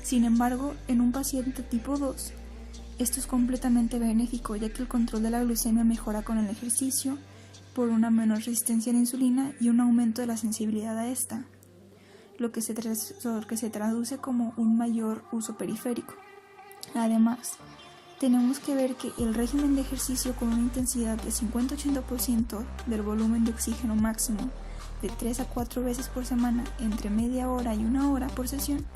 Sin embargo, en un paciente tipo 2, esto es completamente benéfico, ya que el control de la glucemia mejora con el ejercicio por una menor resistencia a la insulina y un aumento de la sensibilidad a esta. lo que se traduce como un mayor uso periférico. Además, tenemos que ver que el régimen de ejercicio con una intensidad de 50-80% del volumen de oxígeno máximo de 3 a 4 veces por semana entre media hora y una hora por sesión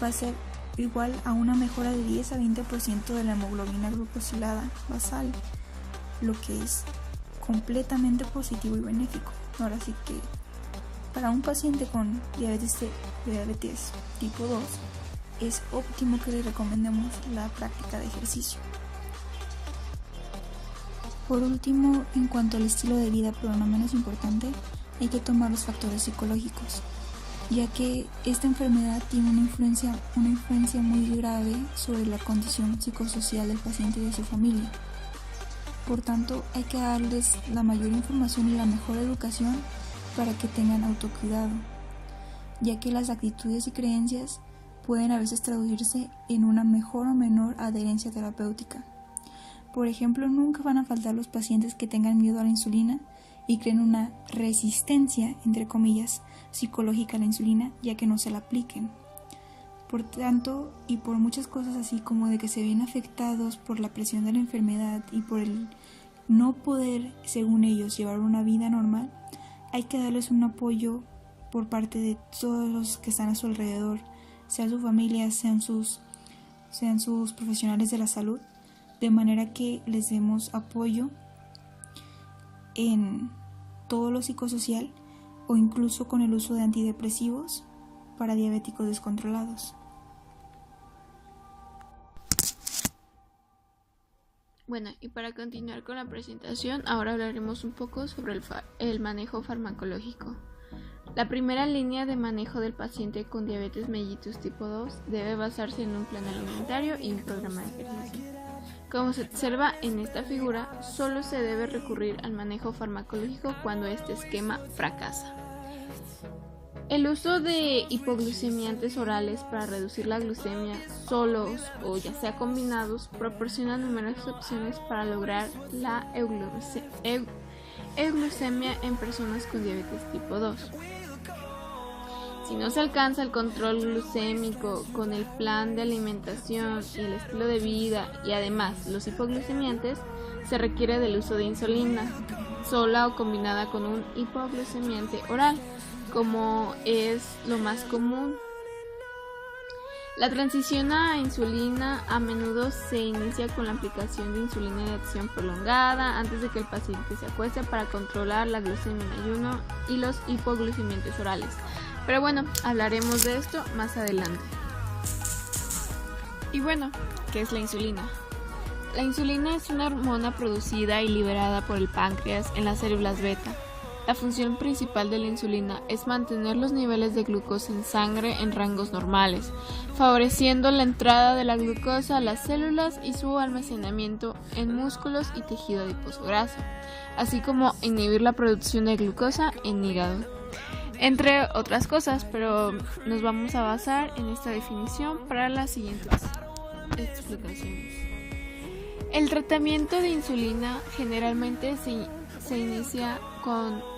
va a ser igual a una mejora de 10 a 20% de la hemoglobina glucosilada basal, lo que es completamente positivo y benéfico. Ahora sí que para un paciente con diabetes tipo 2 es óptimo que le recomendemos la práctica de ejercicio. Por último, en cuanto al estilo de vida, pero no menos importante, hay que tomar los factores psicológicos, ya que esta enfermedad tiene una influencia muy grave sobre la condición psicosocial del paciente y de su familia. Por tanto, hay que darles la mayor información y la mejor educación para que tengan autocuidado, ya que las actitudes y creencias pueden a veces traducirse en una mejor o menor adherencia terapéutica. Por ejemplo, nunca van a faltar los pacientes que tengan miedo a la insulina y creen una resistencia, entre comillas, psicológica a la insulina, ya que no se la apliquen. Por tanto, y por muchas cosas así como de que se ven afectados por la presión de la enfermedad y por el no poder, según ellos, llevar una vida normal, hay que darles un apoyo por parte de todos los que están a su alrededor, sea su familia, sean sus profesionales de la salud, de manera que les demos apoyo en todo lo psicosocial o incluso con el uso de antidepresivos para diabéticos descontrolados. Bueno, y para continuar con la presentación, ahora hablaremos un poco sobre el manejo farmacológico. La primera línea de manejo del paciente con diabetes mellitus tipo 2 debe basarse en un plan alimentario y un programa de ejercicio. Como se observa en esta figura, solo se debe recurrir al manejo farmacológico cuando este esquema fracasa. El uso de hipoglucemiantes orales para reducir la glucemia solos o ya sea combinados proporciona numerosas opciones para lograr la euglucemia en personas con diabetes tipo 2. Si no se alcanza el control glucémico con el plan de alimentación y el estilo de vida y además los hipoglucemiantes, se requiere del uso de insulina, sola o combinada con un hipoglucemiante oral, como es lo más común. La transición a insulina a menudo se inicia con la aplicación de insulina de acción prolongada antes de que el paciente se acueste para controlar la glucemia en ayuno y los hipoglucemiantes orales. Pero bueno, hablaremos de esto más adelante. Y bueno, ¿qué es la insulina? La insulina es una hormona producida y liberada por el páncreas en las células beta. La función principal de la insulina es mantener los niveles de glucosa en sangre en rangos normales, favoreciendo la entrada de la glucosa a las células y su almacenamiento en músculos y tejido adiposo graso, así como inhibir la producción de glucosa en hígado, entre otras cosas, pero nos vamos a basar en esta definición para las siguientes explicaciones. El tratamiento de insulina generalmente se inicia con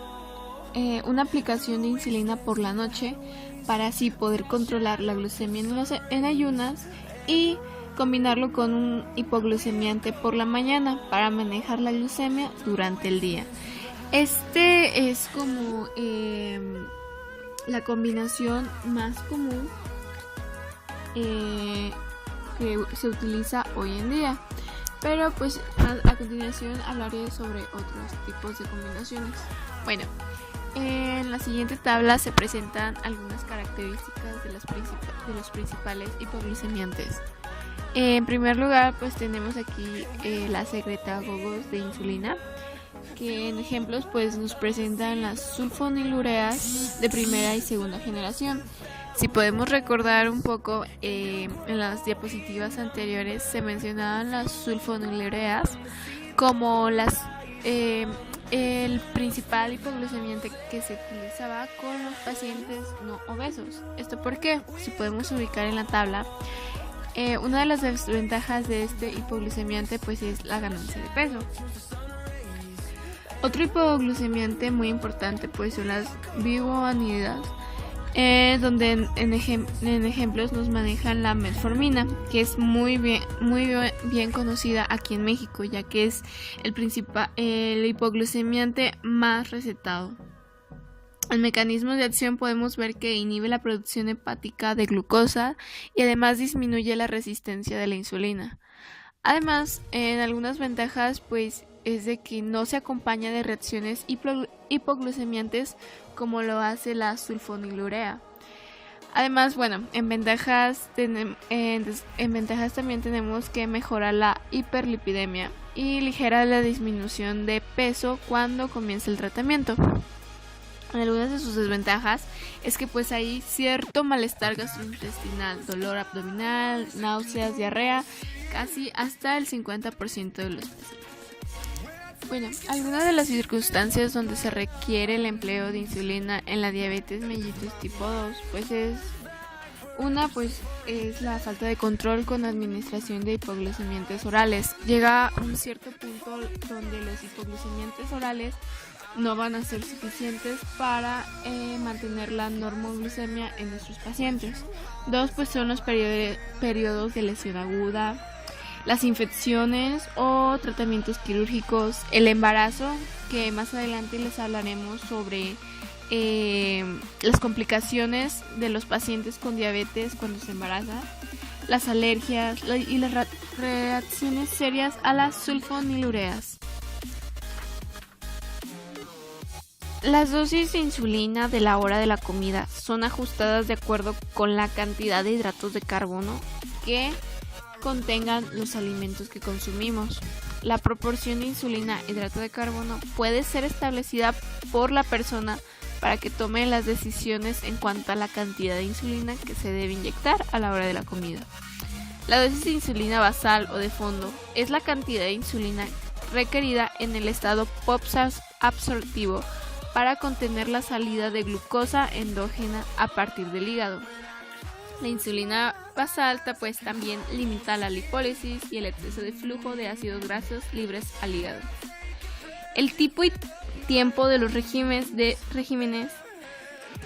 una aplicación de insulina por la noche para así poder controlar la glucemia en ayunas y combinarlo con un hipoglucemiante por la mañana para manejar la glucemia durante el día. Este es como la combinación más común que se utiliza hoy en día. Pero pues a continuación hablaré sobre otros tipos de combinaciones. Bueno, en la siguiente tabla se presentan algunas características de los principales hipoglucemiantes. En primer lugar, pues tenemos aquí las secretagogos de insulina, que en ejemplos pues nos presentan las sulfonilureas de primera y segunda generación. Si podemos recordar un poco, en las diapositivas anteriores se mencionaban las sulfonilureas como el principal hipoglucemiante que se utilizaba con los pacientes no obesos. ¿Esto por qué? Si podemos ubicar en la tabla, una de las desventajas de este hipoglucemiante pues es la ganancia de peso. Otro hipoglucemiante muy importante pues son las bioanidas, donde en ejemplos nos manejan la metformina, que es muy bien conocida aquí en México, ya que es el hipoglucemiante más recetado. En mecanismos de acción podemos ver que inhibe la producción hepática de glucosa y además disminuye la resistencia de la insulina. Además, en algunas ventajas pues es de que no se acompaña de reacciones hipoglucemiantes como lo hace la sulfonilurea. Además, en ventajas también tenemos que mejorar la hiperlipidemia y ligera la disminución de peso cuando comienza el tratamiento. Algunas de sus desventajas es que pues hay cierto malestar gastrointestinal, dolor abdominal, náuseas, diarrea, casi hasta el 50% de los pacientes. Algunas de las circunstancias donde se requiere el empleo de insulina en la diabetes mellitus tipo 2, es la falta de control con administración de hipoglucemiantes orales. Llega a un cierto punto donde los hipoglucemiantes orales no van a ser suficientes para mantener la normoglucemia en nuestros pacientes. 2, son los periodos de lesión aguda, las infecciones o tratamientos quirúrgicos, el embarazo, que más adelante les hablaremos sobre las complicaciones de los pacientes con diabetes cuando se embarazan, las alergias y las reacciones serias a las sulfonilureas. Las dosis de insulina de la hora de la comida son ajustadas de acuerdo con la cantidad de hidratos de carbono que contengan los alimentos que consumimos. La proporción de insulina e hidrato de carbono puede ser establecida por la persona para que tome las decisiones en cuanto a la cantidad de insulina que se debe inyectar a la hora de la comida. La dosis de insulina basal o de fondo es la cantidad de insulina requerida en el estado post-absortivo para contener la salida de glucosa endógena a partir del hígado. La insulina basal también limita la lipólisis y el exceso de flujo de ácidos grasos libres al hígado. El tipo y tiempo de los regímenes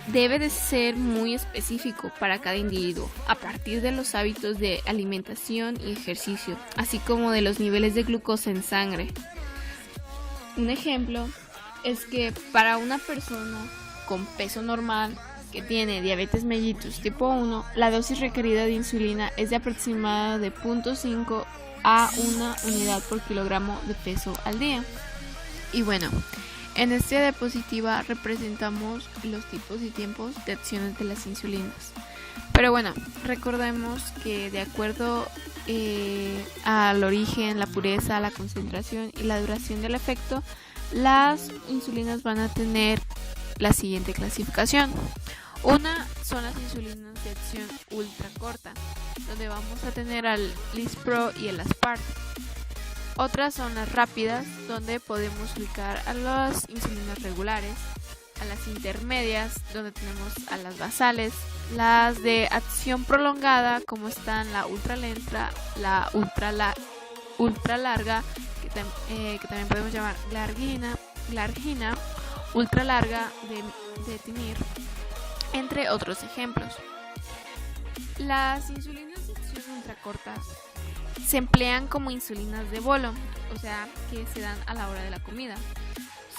debe de ser muy específico para cada individuo, a partir de los hábitos de alimentación y ejercicio, así como de los niveles de glucosa en sangre. Un ejemplo es que para una persona con peso normal que tiene diabetes mellitus tipo 1, la dosis requerida de insulina es de aproximadamente de 0.5 a 1 unidad por kilogramo de peso al día. Y en esta diapositiva representamos los tipos y tiempos de acciones de las insulinas. Pero recordemos que de acuerdo al origen, la pureza, la concentración y la duración del efecto, las insulinas van a tener la siguiente clasificación. Una son las insulinas de acción ultra corta, donde vamos a tener al Lispro y el Aspart. Otras son las rápidas, donde podemos ubicar a las insulinas regulares, a las intermedias, donde tenemos a las basales, las de acción prolongada, como están la ultralenta, la ultra larga, que también podemos llamar glargina, ultra larga de Timir, entre otros ejemplos. Las insulinas de acción ultracortas se emplean como insulinas de bolo, o sea, que se dan a la hora de la comida.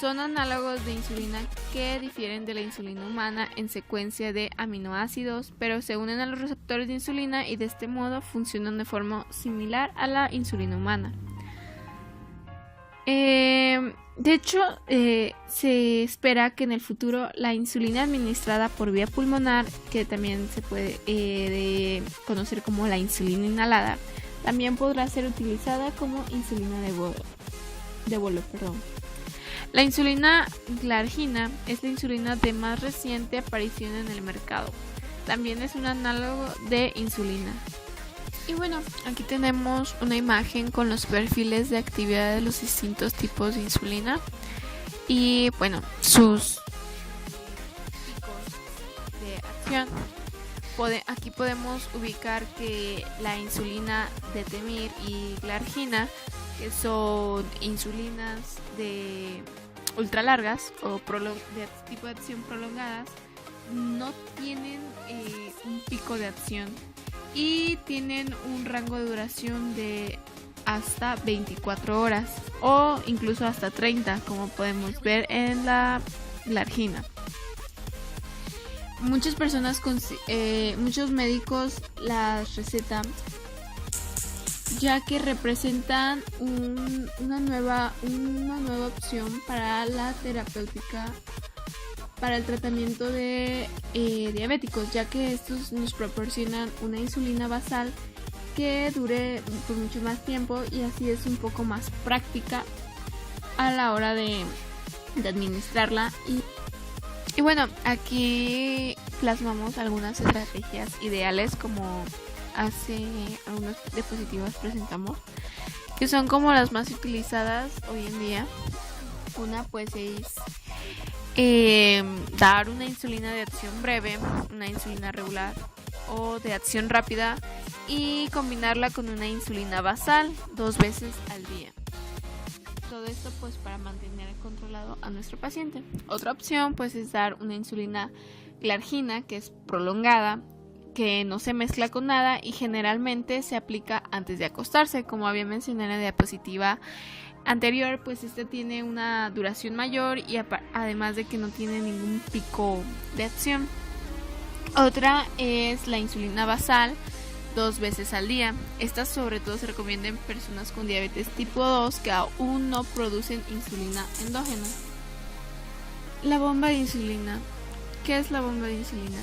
Son análogos de insulina que difieren de la insulina humana en secuencia de aminoácidos, pero se unen a los receptores de insulina y de este modo funcionan de forma similar a la insulina humana. De hecho, se espera que en el futuro la insulina administrada por vía pulmonar, que también se puede conocer como la insulina inhalada, también podrá ser utilizada como insulina de bolo. La insulina glargina es la insulina de más reciente aparición en el mercado. También es un análogo de insulina. Y aquí tenemos una imagen con los perfiles de actividad de los distintos tipos de insulina y sus picos de acción. Aquí podemos ubicar que la insulina de Temir y glargina, que son insulinas de ultralargas o de tipo de acción prolongadas, no tienen un pico de acción y tienen un rango de duración de hasta 24 horas o incluso hasta 30, como podemos ver en la glargina. Muchos médicos las recetan ya que representan una nueva opción para la terapéutica para el tratamiento de diabéticos, ya que estos nos proporcionan una insulina basal que dure por mucho más tiempo y así es un poco más práctica a la hora de administrarla. Y bueno, aquí plasmamos algunas estrategias ideales como hace algunas diapositivas presentamos, que son como las más utilizadas hoy en día. Una pues es dar una insulina de acción breve, una insulina regular o de acción rápida y combinarla con una insulina basal 2 veces al día. Todo esto pues para mantener controlado a nuestro paciente. Otra opción pues es dar una insulina glargina, que es prolongada, que no se mezcla con nada y generalmente se aplica antes de acostarse. Como había mencionado en la diapositiva anterior, pues este tiene una duración mayor y además de que no tiene ningún pico de acción. Otra es la insulina basal 2 veces al día. Estas sobre todo se recomienda en personas con diabetes tipo 2 que aún no producen insulina endógena. La bomba de insulina. ¿Qué es la bomba de insulina?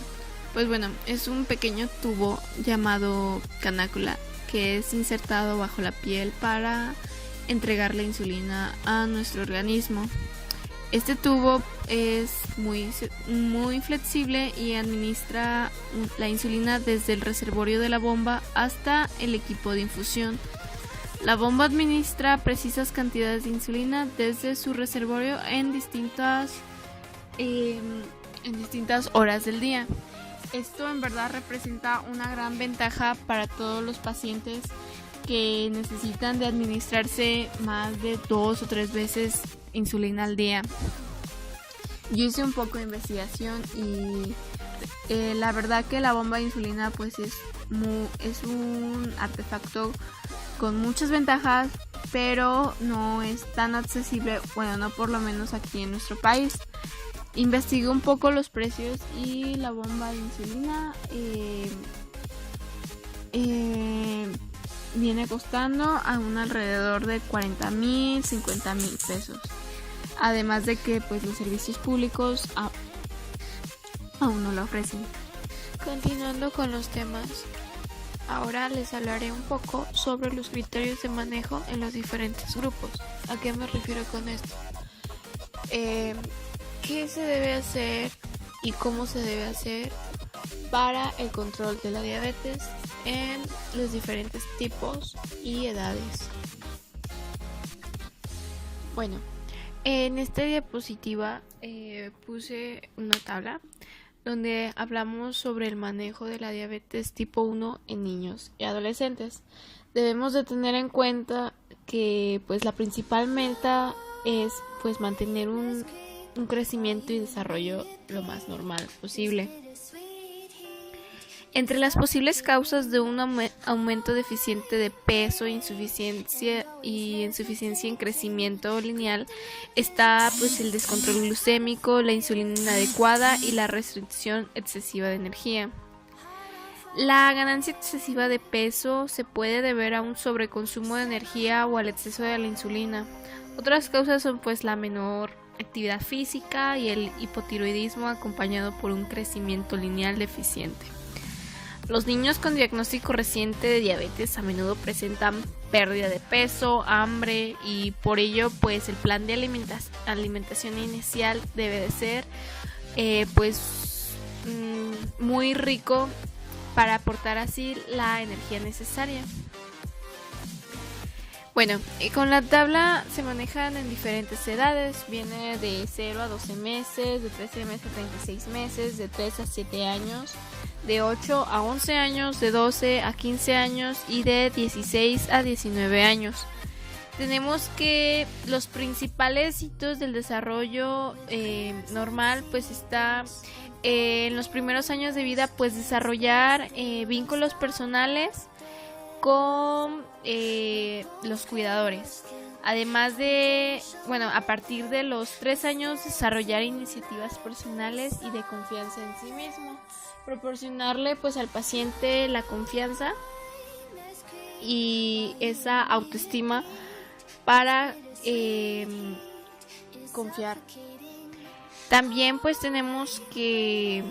Pues bueno, es un pequeño tubo llamado canácula que es insertado bajo la piel para entregar la insulina a nuestro organismo. Este tubo es muy flexible y administra la insulina desde el reservorio de la bomba hasta el equipo de infusión. La bomba administra precisas cantidades de insulina desde su reservorio en distintas horas del día. Esto en verdad representa una gran ventaja para todos los pacientes que necesitan de administrarse más de 2 o 3 veces insulina al día. Yo hice un poco de investigación y la verdad que la bomba de insulina pues es un artefacto con muchas ventajas, pero no es tan accesible, bueno, no por lo menos aquí en nuestro país. Investigué un poco los precios y la bomba de insulina viene costando a un alrededor de 40,000, 50,000 pesos. Además de que pues los servicios públicos aún no lo ofrecen. Continuando con los temas, ahora les hablaré un poco sobre los criterios de manejo en los diferentes grupos. ¿A qué me refiero con esto? ¿Qué se debe hacer y cómo se debe hacer para el control de la diabetes en los diferentes tipos y edades? Bueno, en esta diapositiva puse una tabla donde hablamos sobre el manejo de la diabetes tipo 1 en niños y adolescentes. Debemos de tener en cuenta que pues la principal meta es pues mantener un crecimiento y desarrollo lo más normal posible. Entre las posibles causas de un aumento deficiente de peso, insuficiencia en crecimiento lineal está pues el descontrol glucémico, la insulina inadecuada y la restricción excesiva de energía. La ganancia excesiva de peso se puede deber a un sobreconsumo de energía o al exceso de la insulina. Otras causas son pues la menor actividad física y el hipotiroidismo acompañado por un crecimiento lineal deficiente. Los niños con diagnóstico reciente de diabetes a menudo presentan pérdida de peso, hambre y por ello pues el plan de alimentación inicial debe de ser muy rico para aportar así la energía necesaria. Bueno, con la tabla se manejan en diferentes edades, viene de 0 a 12 meses, de 13 meses a 36 meses, de 3 a 7 años, de 8 a 11 años, de 12 a 15 años y de 16 a 19 años. Tenemos que los principales hitos del desarrollo normal pues está en los primeros años de vida pues desarrollar vínculos personales con los cuidadores. Además de, a partir de los 3 años desarrollar iniciativas personales y de confianza en sí mismo. Proporcionarle pues al paciente la confianza y esa autoestima para confiar. También pues tenemos que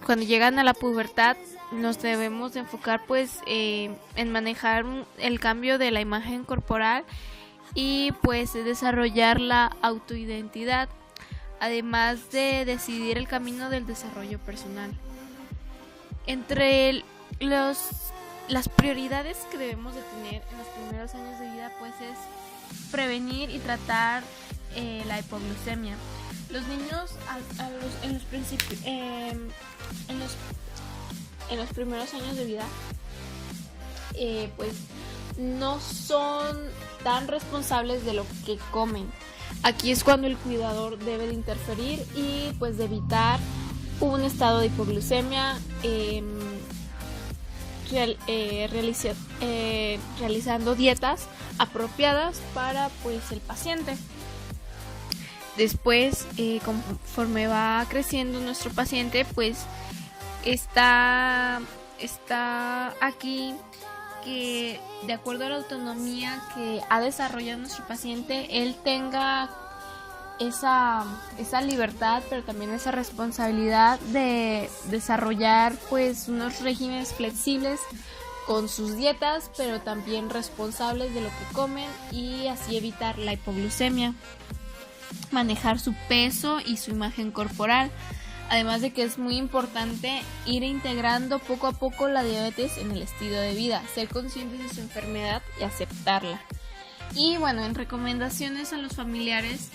cuando llegan a la pubertad nos debemos de enfocar pues en manejar el cambio de la imagen corporal y pues desarrollar la autoidentidad, además de decidir el camino del desarrollo personal. Entre las prioridades que debemos de tener en los primeros años de vida pues es prevenir y tratar la hipoglucemia. Los niños en los primeros años de vida pues no son tan responsables de lo que comen. Aquí es cuando el cuidador debe de interferir y pues de evitar un estado de hipoglucemia realizando dietas apropiadas para pues el paciente. Después, conforme va creciendo nuestro paciente, pues está aquí que de acuerdo a la autonomía que ha desarrollado nuestro paciente, él tenga esa libertad, pero también esa responsabilidad de desarrollar pues unos regímenes flexibles con sus dietas, pero también responsables de lo que comen y así evitar la hipoglucemia, manejar su peso y su imagen corporal. Además de que es muy importante ir integrando poco a poco la diabetes en el estilo de vida, ser conscientes de su enfermedad y aceptarla. Y en recomendaciones a los familiares,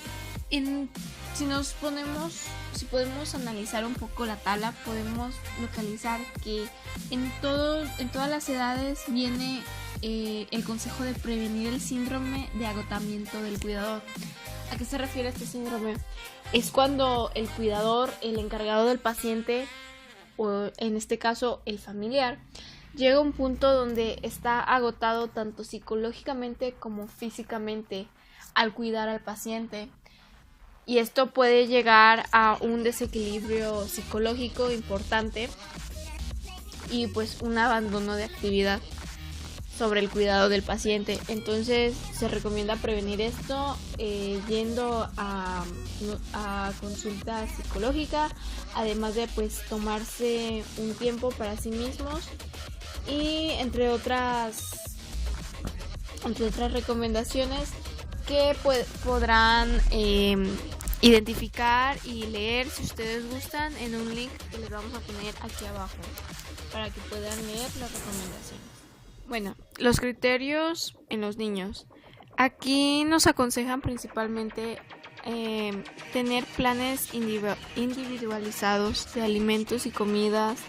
si podemos analizar un poco la tabla, podemos localizar que en todas las edades viene el consejo de prevenir el síndrome de agotamiento del cuidador. ¿A qué se refiere este síndrome? Es cuando el cuidador, el encargado del paciente, o en este caso el familiar, llega a un punto donde está agotado tanto psicológicamente como físicamente al cuidar al paciente. Y esto puede llegar a un desequilibrio psicológico importante y pues un abandono de actividad sobre el cuidado del paciente. Entonces se recomienda prevenir esto yendo a consulta psicológica, además de pues tomarse un tiempo para sí mismos y entre otras recomendaciones que podrán identificar y leer si ustedes gustan en un link que les vamos a poner aquí abajo para que puedan leer las recomendaciones. Los criterios en los niños. Aquí nos aconsejan principalmente tener planes individualizados de alimentos y comidas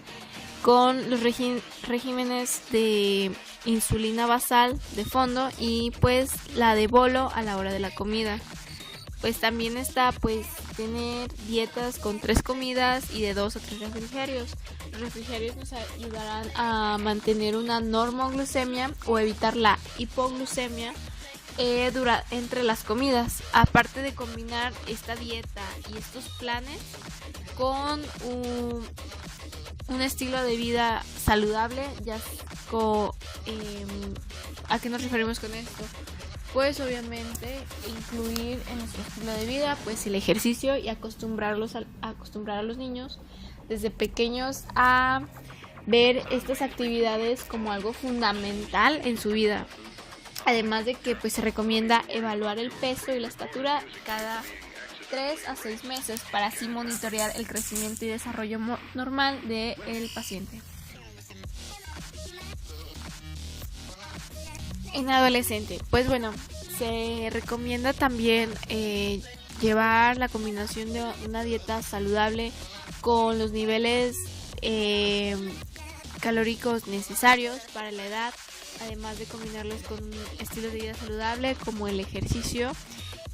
con los regímenes de insulina basal de fondo y pues la de bolo a la hora de la comida. Pues también está pues tener dietas con 3 comidas y de 2 a 3 refrigerios. Los refrigerios nos ayudarán a mantener una normoglucemia o evitar la hipoglucemia entre las comidas. Aparte de combinar esta dieta y estos planes con un estilo de vida saludable, ¿a qué nos referimos con esto? Pues obviamente incluir en nuestro estilo de vida pues el ejercicio y acostumbrar a los niños desde pequeños a ver estas actividades como algo fundamental en su vida. Además de que pues se recomienda evaluar el peso y la estatura cada 3 a 6 meses para así monitorear el crecimiento y desarrollo normal del paciente. En adolescente, se recomienda también llevar la combinación de una dieta saludable con los niveles calóricos necesarios para la edad, además de combinarlos con estilos de vida saludable como el ejercicio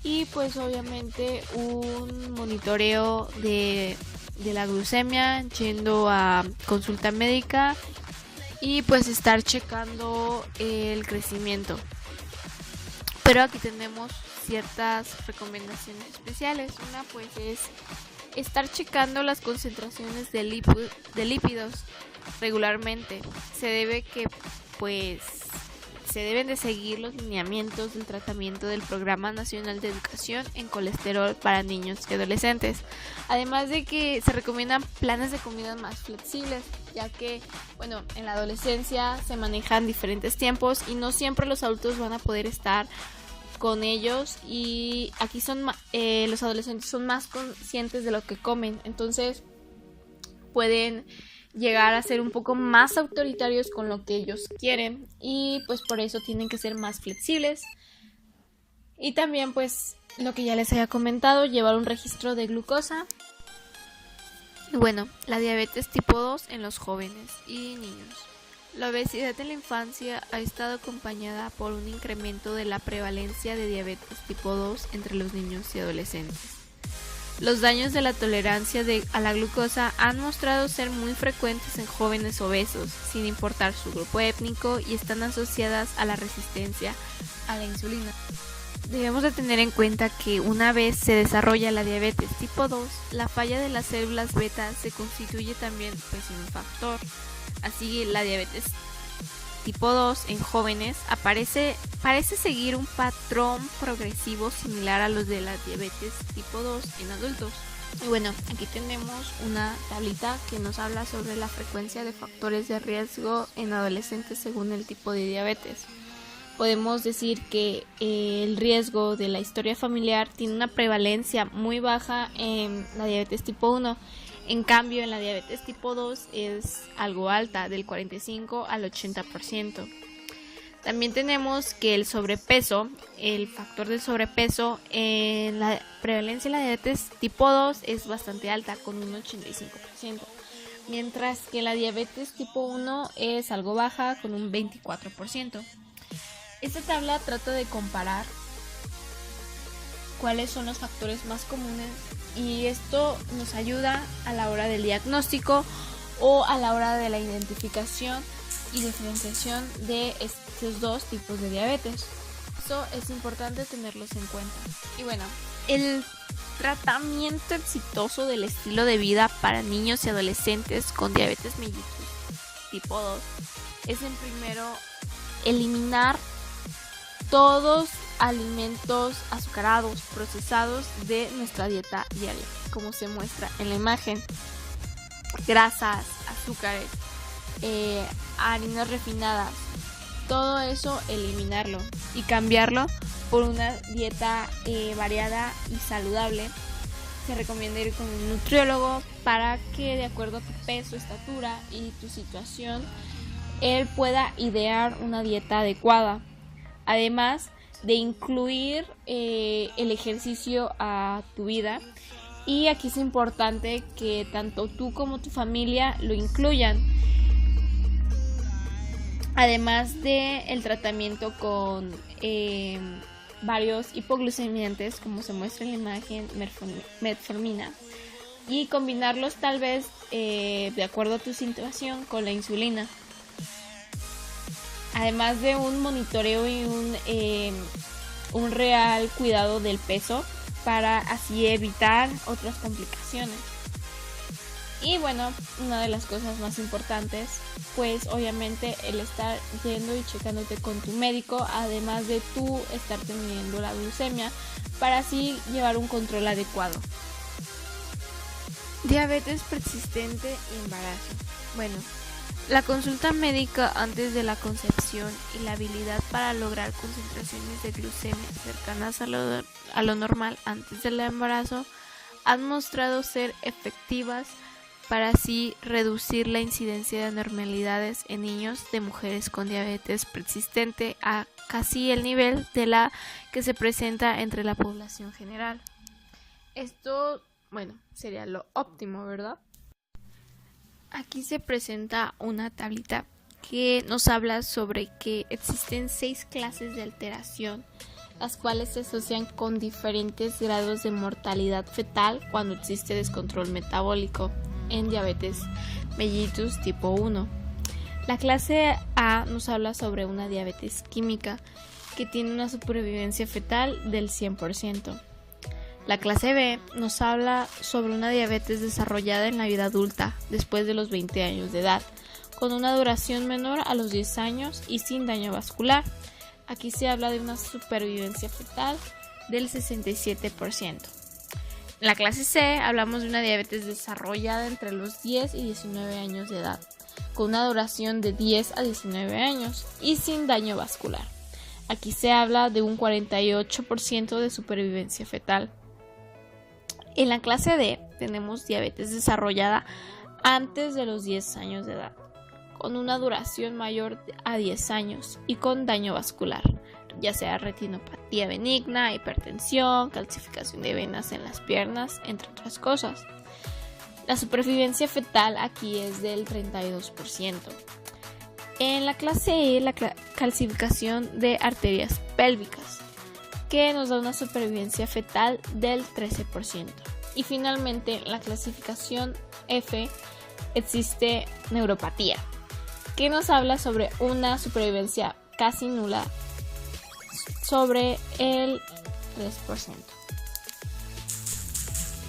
y pues obviamente un monitoreo de la glucemia, yendo a consulta médica y pues estar checando el crecimiento. Pero aquí tenemos ciertas recomendaciones especiales. Una pues es estar checando las concentraciones de lípidos regularmente. Se deben de seguir los lineamientos del tratamiento del Programa Nacional de Educación en Colesterol para niños y adolescentes. Además de que se recomiendan planes de comida más flexibles, ya que, en la adolescencia se manejan diferentes tiempos y no siempre los adultos van a poder estar con ellos, y aquí los adolescentes son más conscientes de lo que comen, entonces pueden llegar a ser un poco más autoritarios con lo que ellos quieren, y pues por eso tienen que ser más flexibles. Y también pues lo que ya les había comentado, llevar un registro de glucosa. Y la diabetes tipo 2 en los jóvenes y niños. La obesidad en la infancia ha estado acompañada por un incremento de la prevalencia de diabetes tipo 2 entre los niños y adolescentes. Los daños de la tolerancia a la glucosa han mostrado ser muy frecuentes en jóvenes obesos, sin importar su grupo étnico, y están asociadas a la resistencia a la insulina. Debemos de tener en cuenta que una vez se desarrolla la diabetes tipo 2, la falla de las células beta se constituye también en un factor. Así, la diabetes tipo 2 en jóvenes parece seguir un patrón progresivo similar a los de la diabetes tipo 2 en adultos. Y aquí tenemos una tablita que nos habla sobre la frecuencia de factores de riesgo en adolescentes según el tipo de diabetes. Podemos decir que el riesgo de la historia familiar tiene una prevalencia muy baja en la diabetes tipo 1. En cambio, en la diabetes tipo 2 es algo alta, del 45 al 80%. También tenemos que el sobrepeso, el factor del sobrepeso en la prevalencia de la diabetes tipo 2 es bastante alta, con un 85%. Mientras que la diabetes tipo 1 es algo baja, con un 24%. Esta tabla trata de comparar cuáles son los factores más comunes, y esto nos ayuda a la hora del diagnóstico o a la hora de la identificación y diferenciación de estos dos tipos de diabetes. Eso es importante tenerlos en cuenta. Y el tratamiento exitoso del estilo de vida para niños y adolescentes con diabetes mellitus tipo 2 es, en primero, eliminar todos alimentos azucarados, procesados de nuestra dieta diaria, como se muestra en la imagen. Grasas, azúcares, harinas refinadas, todo eso eliminarlo y cambiarlo por una dieta variada y saludable. Se recomienda ir con un nutriólogo para que, de acuerdo a tu peso, estatura y tu situación, él pueda idear una dieta adecuada. Además de incluir el ejercicio a tu vida, y aquí es importante que tanto tú como tu familia lo incluyan. Además de el tratamiento con varios hipoglucemiantes, como se muestra en la imagen, metformina, y combinarlos tal vez de acuerdo a tu situación con la insulina. Además de un monitoreo y un real cuidado del peso, para así evitar otras complicaciones. Y una de las cosas más importantes, pues obviamente el estar yendo y checándote con tu médico, además de tú estar teniendo la glucemia, para así llevar un control adecuado. Diabetes persistente y embarazo. La consulta médica antes de la concepción y la habilidad para lograr concentraciones de glucemia cercanas a lo normal antes del embarazo han mostrado ser efectivas para así reducir la incidencia de anormalidades en niños de mujeres con diabetes persistente a casi el nivel de la que se presenta entre la población general. Esto, sería lo óptimo, ¿verdad? Aquí se presenta una tablita que nos habla sobre que existen 6 clases de alteración las cuales se asocian con diferentes grados de mortalidad fetal cuando existe descontrol metabólico en diabetes mellitus tipo 1. La clase A nos habla sobre una diabetes química que tiene una supervivencia fetal del 100%. La clase B nos habla sobre una diabetes desarrollada en la vida adulta después de los 20 años de edad, con una duración menor a los 10 años y sin daño vascular. Aquí se habla de una supervivencia fetal del 67%. En la clase C hablamos de una diabetes desarrollada entre los 10 y 19 años de edad, con una duración de 10 a 19 años y sin daño vascular. Aquí se habla de un 48% de supervivencia fetal. En la clase D tenemos diabetes desarrollada antes de los 10 años de edad, con una duración mayor a 10 años y con daño vascular, ya sea retinopatía benigna, hipertensión, calcificación de venas en las piernas, entre otras cosas. La supervivencia fetal aquí es del 32%. En la clase E, la calcificación de arterias pélvicas, que nos da una supervivencia fetal del 13%. Y finalmente, en la clasificación F existe neuropatía, que nos habla sobre una supervivencia casi nula, sobre el 3%.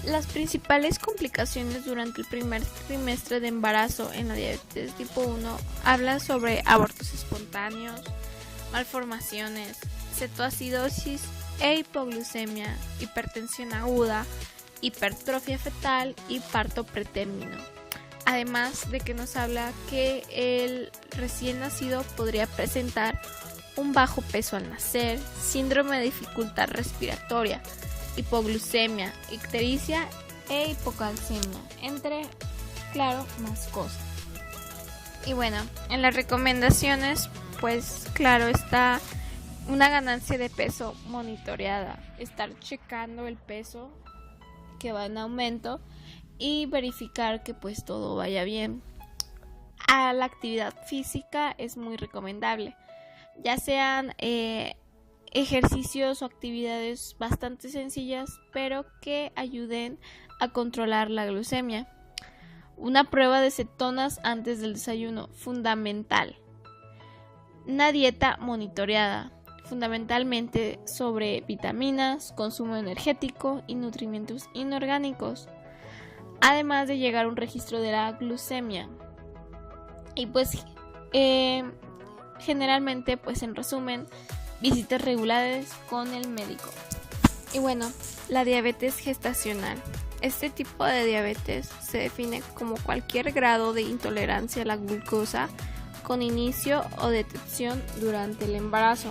Las principales complicaciones durante el primer trimestre de embarazo en la diabetes tipo 1 hablan sobre abortos espontáneos, malformaciones, cetoacidosis e hipoglucemia, hipertensión aguda, hipertrofia fetal y parto pretérmino. Además de que nos habla que el recién nacido podría presentar un bajo peso al nacer, síndrome de dificultad respiratoria, hipoglucemia, ictericia e hipocalcemia, entre, claro, más cosas. Y bueno, en las recomendaciones, pues claro, está una ganancia de peso monitoreada, estar checando el peso que va en aumento y verificar que pues todo vaya bien. A la actividad física es muy recomendable, ya sean ejercicios o actividades bastante sencillas, pero que ayuden a controlar la glucemia. Una prueba de cetonas antes del desayuno, fundamental. Una dieta monitoreada, fundamentalmente sobre vitaminas, consumo energético y nutrimentos inorgánicos, además de llegar a un registro de la glucemia. Y pues generalmente, pues en resumen, visitas regulares con el médico. Y bueno, la diabetes gestacional. Este tipo de diabetes se define como cualquier grado de intolerancia a la glucosa con inicio o detección durante el embarazo.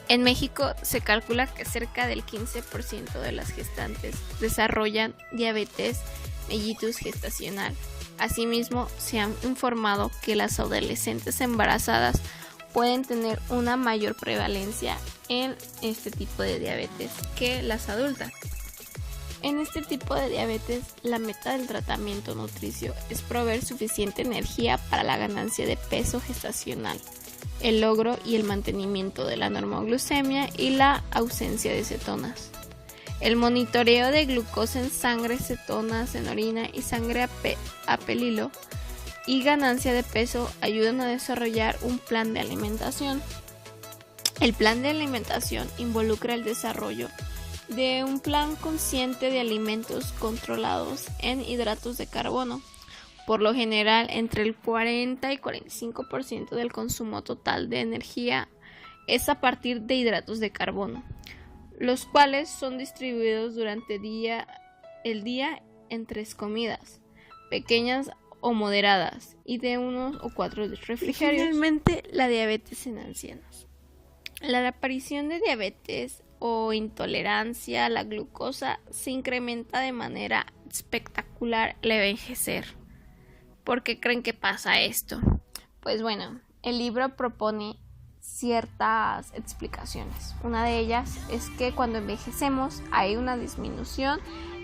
En México se calcula que cerca del 15% de las gestantes desarrollan diabetes mellitus gestacional. Asimismo, se han informado que las adolescentes embarazadas pueden tener una mayor prevalencia en este tipo de diabetes que las adultas. En este tipo de diabetes, la meta del tratamiento nutricio es proveer suficiente energía para la ganancia de peso gestacional, el logro y el mantenimiento de la normoglucemia y la ausencia de cetonas. El monitoreo de glucosa en sangre, cetonas en orina y sangre apelilo y ganancia de peso ayudan a desarrollar un plan de alimentación. El plan de alimentación involucra el desarrollo de un plan consciente de alimentos controlados en hidratos de carbono. Por lo general, entre el 40 y 45% del consumo total de energía es a partir de hidratos de carbono, los cuales son distribuidos durante el día en 3 comidas, pequeñas o moderadas, y de 1 o 4 refrigerios. Y finalmente, la diabetes en ancianos. La aparición de diabetes o intolerancia a la glucosa se incrementa de manera espectacular al envejecer. ¿Por qué creen que pasa esto? Pues bueno, el libro propone ciertas explicaciones. Una de ellas es que cuando envejecemos hay una disminución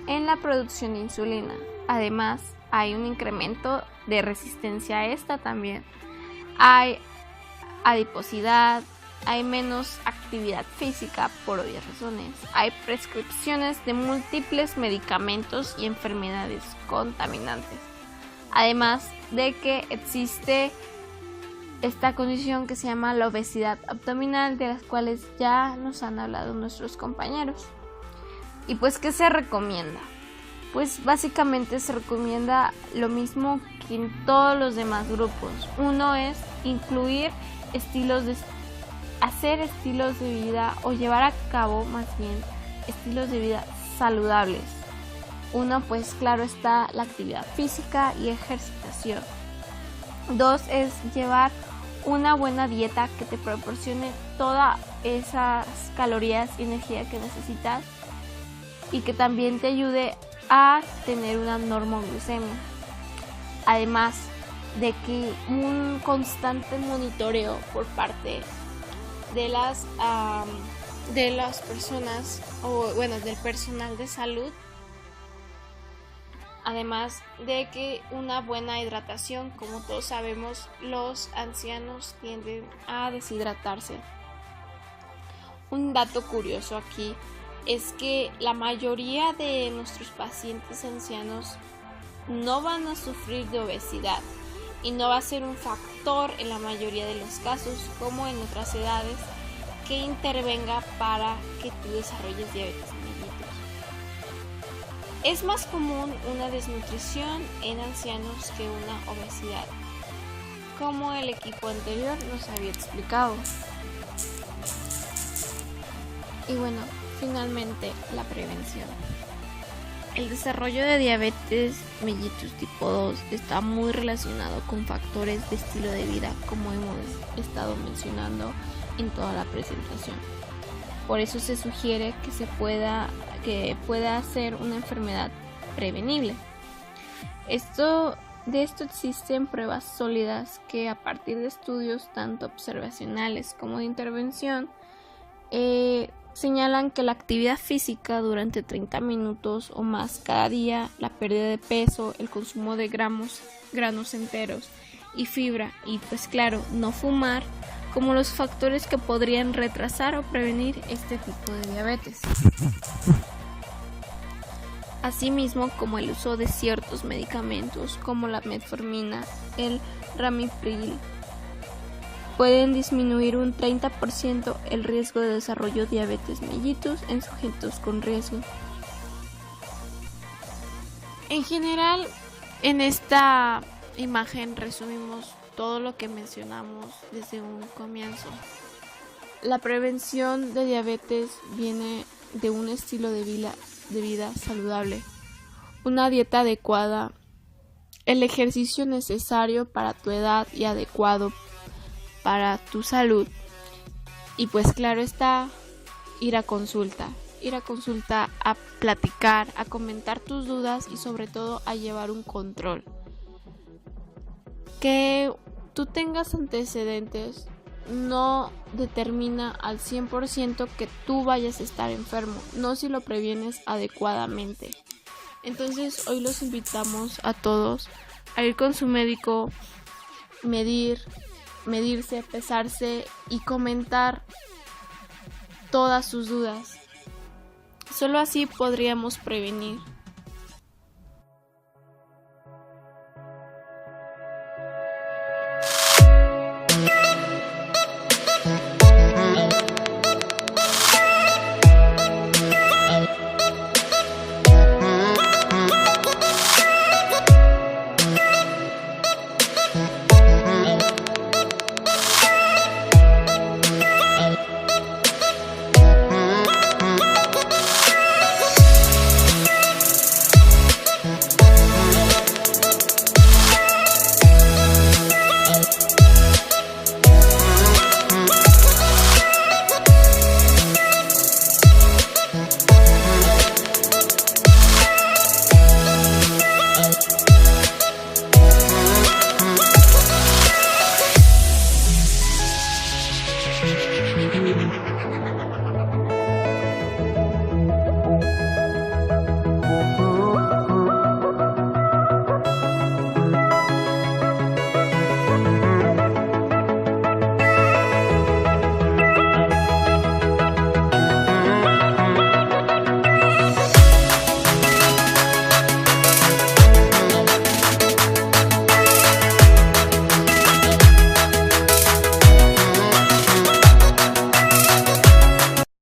en la producción de insulina. Además, hay un incremento de resistencia a esta también. Hay adiposidad, hay menos actividad física por obvias razones. Hay prescripciones de múltiples medicamentos y enfermedades contaminantes. Además de que existe esta condición que se llama la obesidad abdominal, de las cuales ya nos han hablado nuestros compañeros. Y pues, ¿qué se recomienda? Pues básicamente se recomienda lo mismo que en todos los demás grupos. Uno es hacer estilos de vida o llevar a cabo más bien estilos de vida saludables. Uno, pues claro está, la actividad física y ejercitación. 2 es llevar una buena dieta que te proporcione todas esas calorías y energía que necesitas y que también te ayude a tener una normoglucemia. Además de que un constante monitoreo por parte de las personas del personal de salud. Además de que una buena hidratación, como todos sabemos, los ancianos tienden a deshidratarse. Un dato curioso aquí es que la mayoría de nuestros pacientes ancianos no van a sufrir de obesidad y no va a ser un factor en la mayoría de los casos, como en otras edades, que intervenga para que tú desarrolles diabetes mellitus. Es más común una desnutrición en ancianos que una obesidad, como el equipo anterior nos había explicado. Y bueno, finalmente la prevención. El desarrollo de diabetes mellitus tipo 2 está muy relacionado con factores de estilo de vida, como hemos estado mencionando en toda la presentación. Por eso se sugiere que pueda ser una enfermedad prevenible. De esto existen pruebas sólidas que, a partir de estudios tanto observacionales como de intervención, señalan que la actividad física durante 30 minutos o más cada día, la pérdida de peso, el consumo de granos enteros y fibra y pues claro, no fumar, como los factores que podrían retrasar o prevenir este tipo de diabetes. Asimismo, como el uso de ciertos medicamentos como la metformina, el ramipril, pueden disminuir un 30% el riesgo de desarrollo de diabetes mellitus en sujetos con riesgo. En general, en esta imagen resumimos todo lo que mencionamos desde un comienzo. La prevención de diabetes viene de un estilo de vida saludable, una dieta adecuada, el ejercicio necesario para tu edad y adecuado para tu salud, y pues claro está, ir a consulta, a platicar, a comentar tus dudas y sobre todo a llevar un control. Que tú tengas antecedentes no determina al 100% que tú vayas a estar enfermo, no si lo previenes adecuadamente. Entonces hoy los invitamos a todos a ir con su médico, medirse, pesarse y comentar todas sus dudas. Solo así podríamos prevenir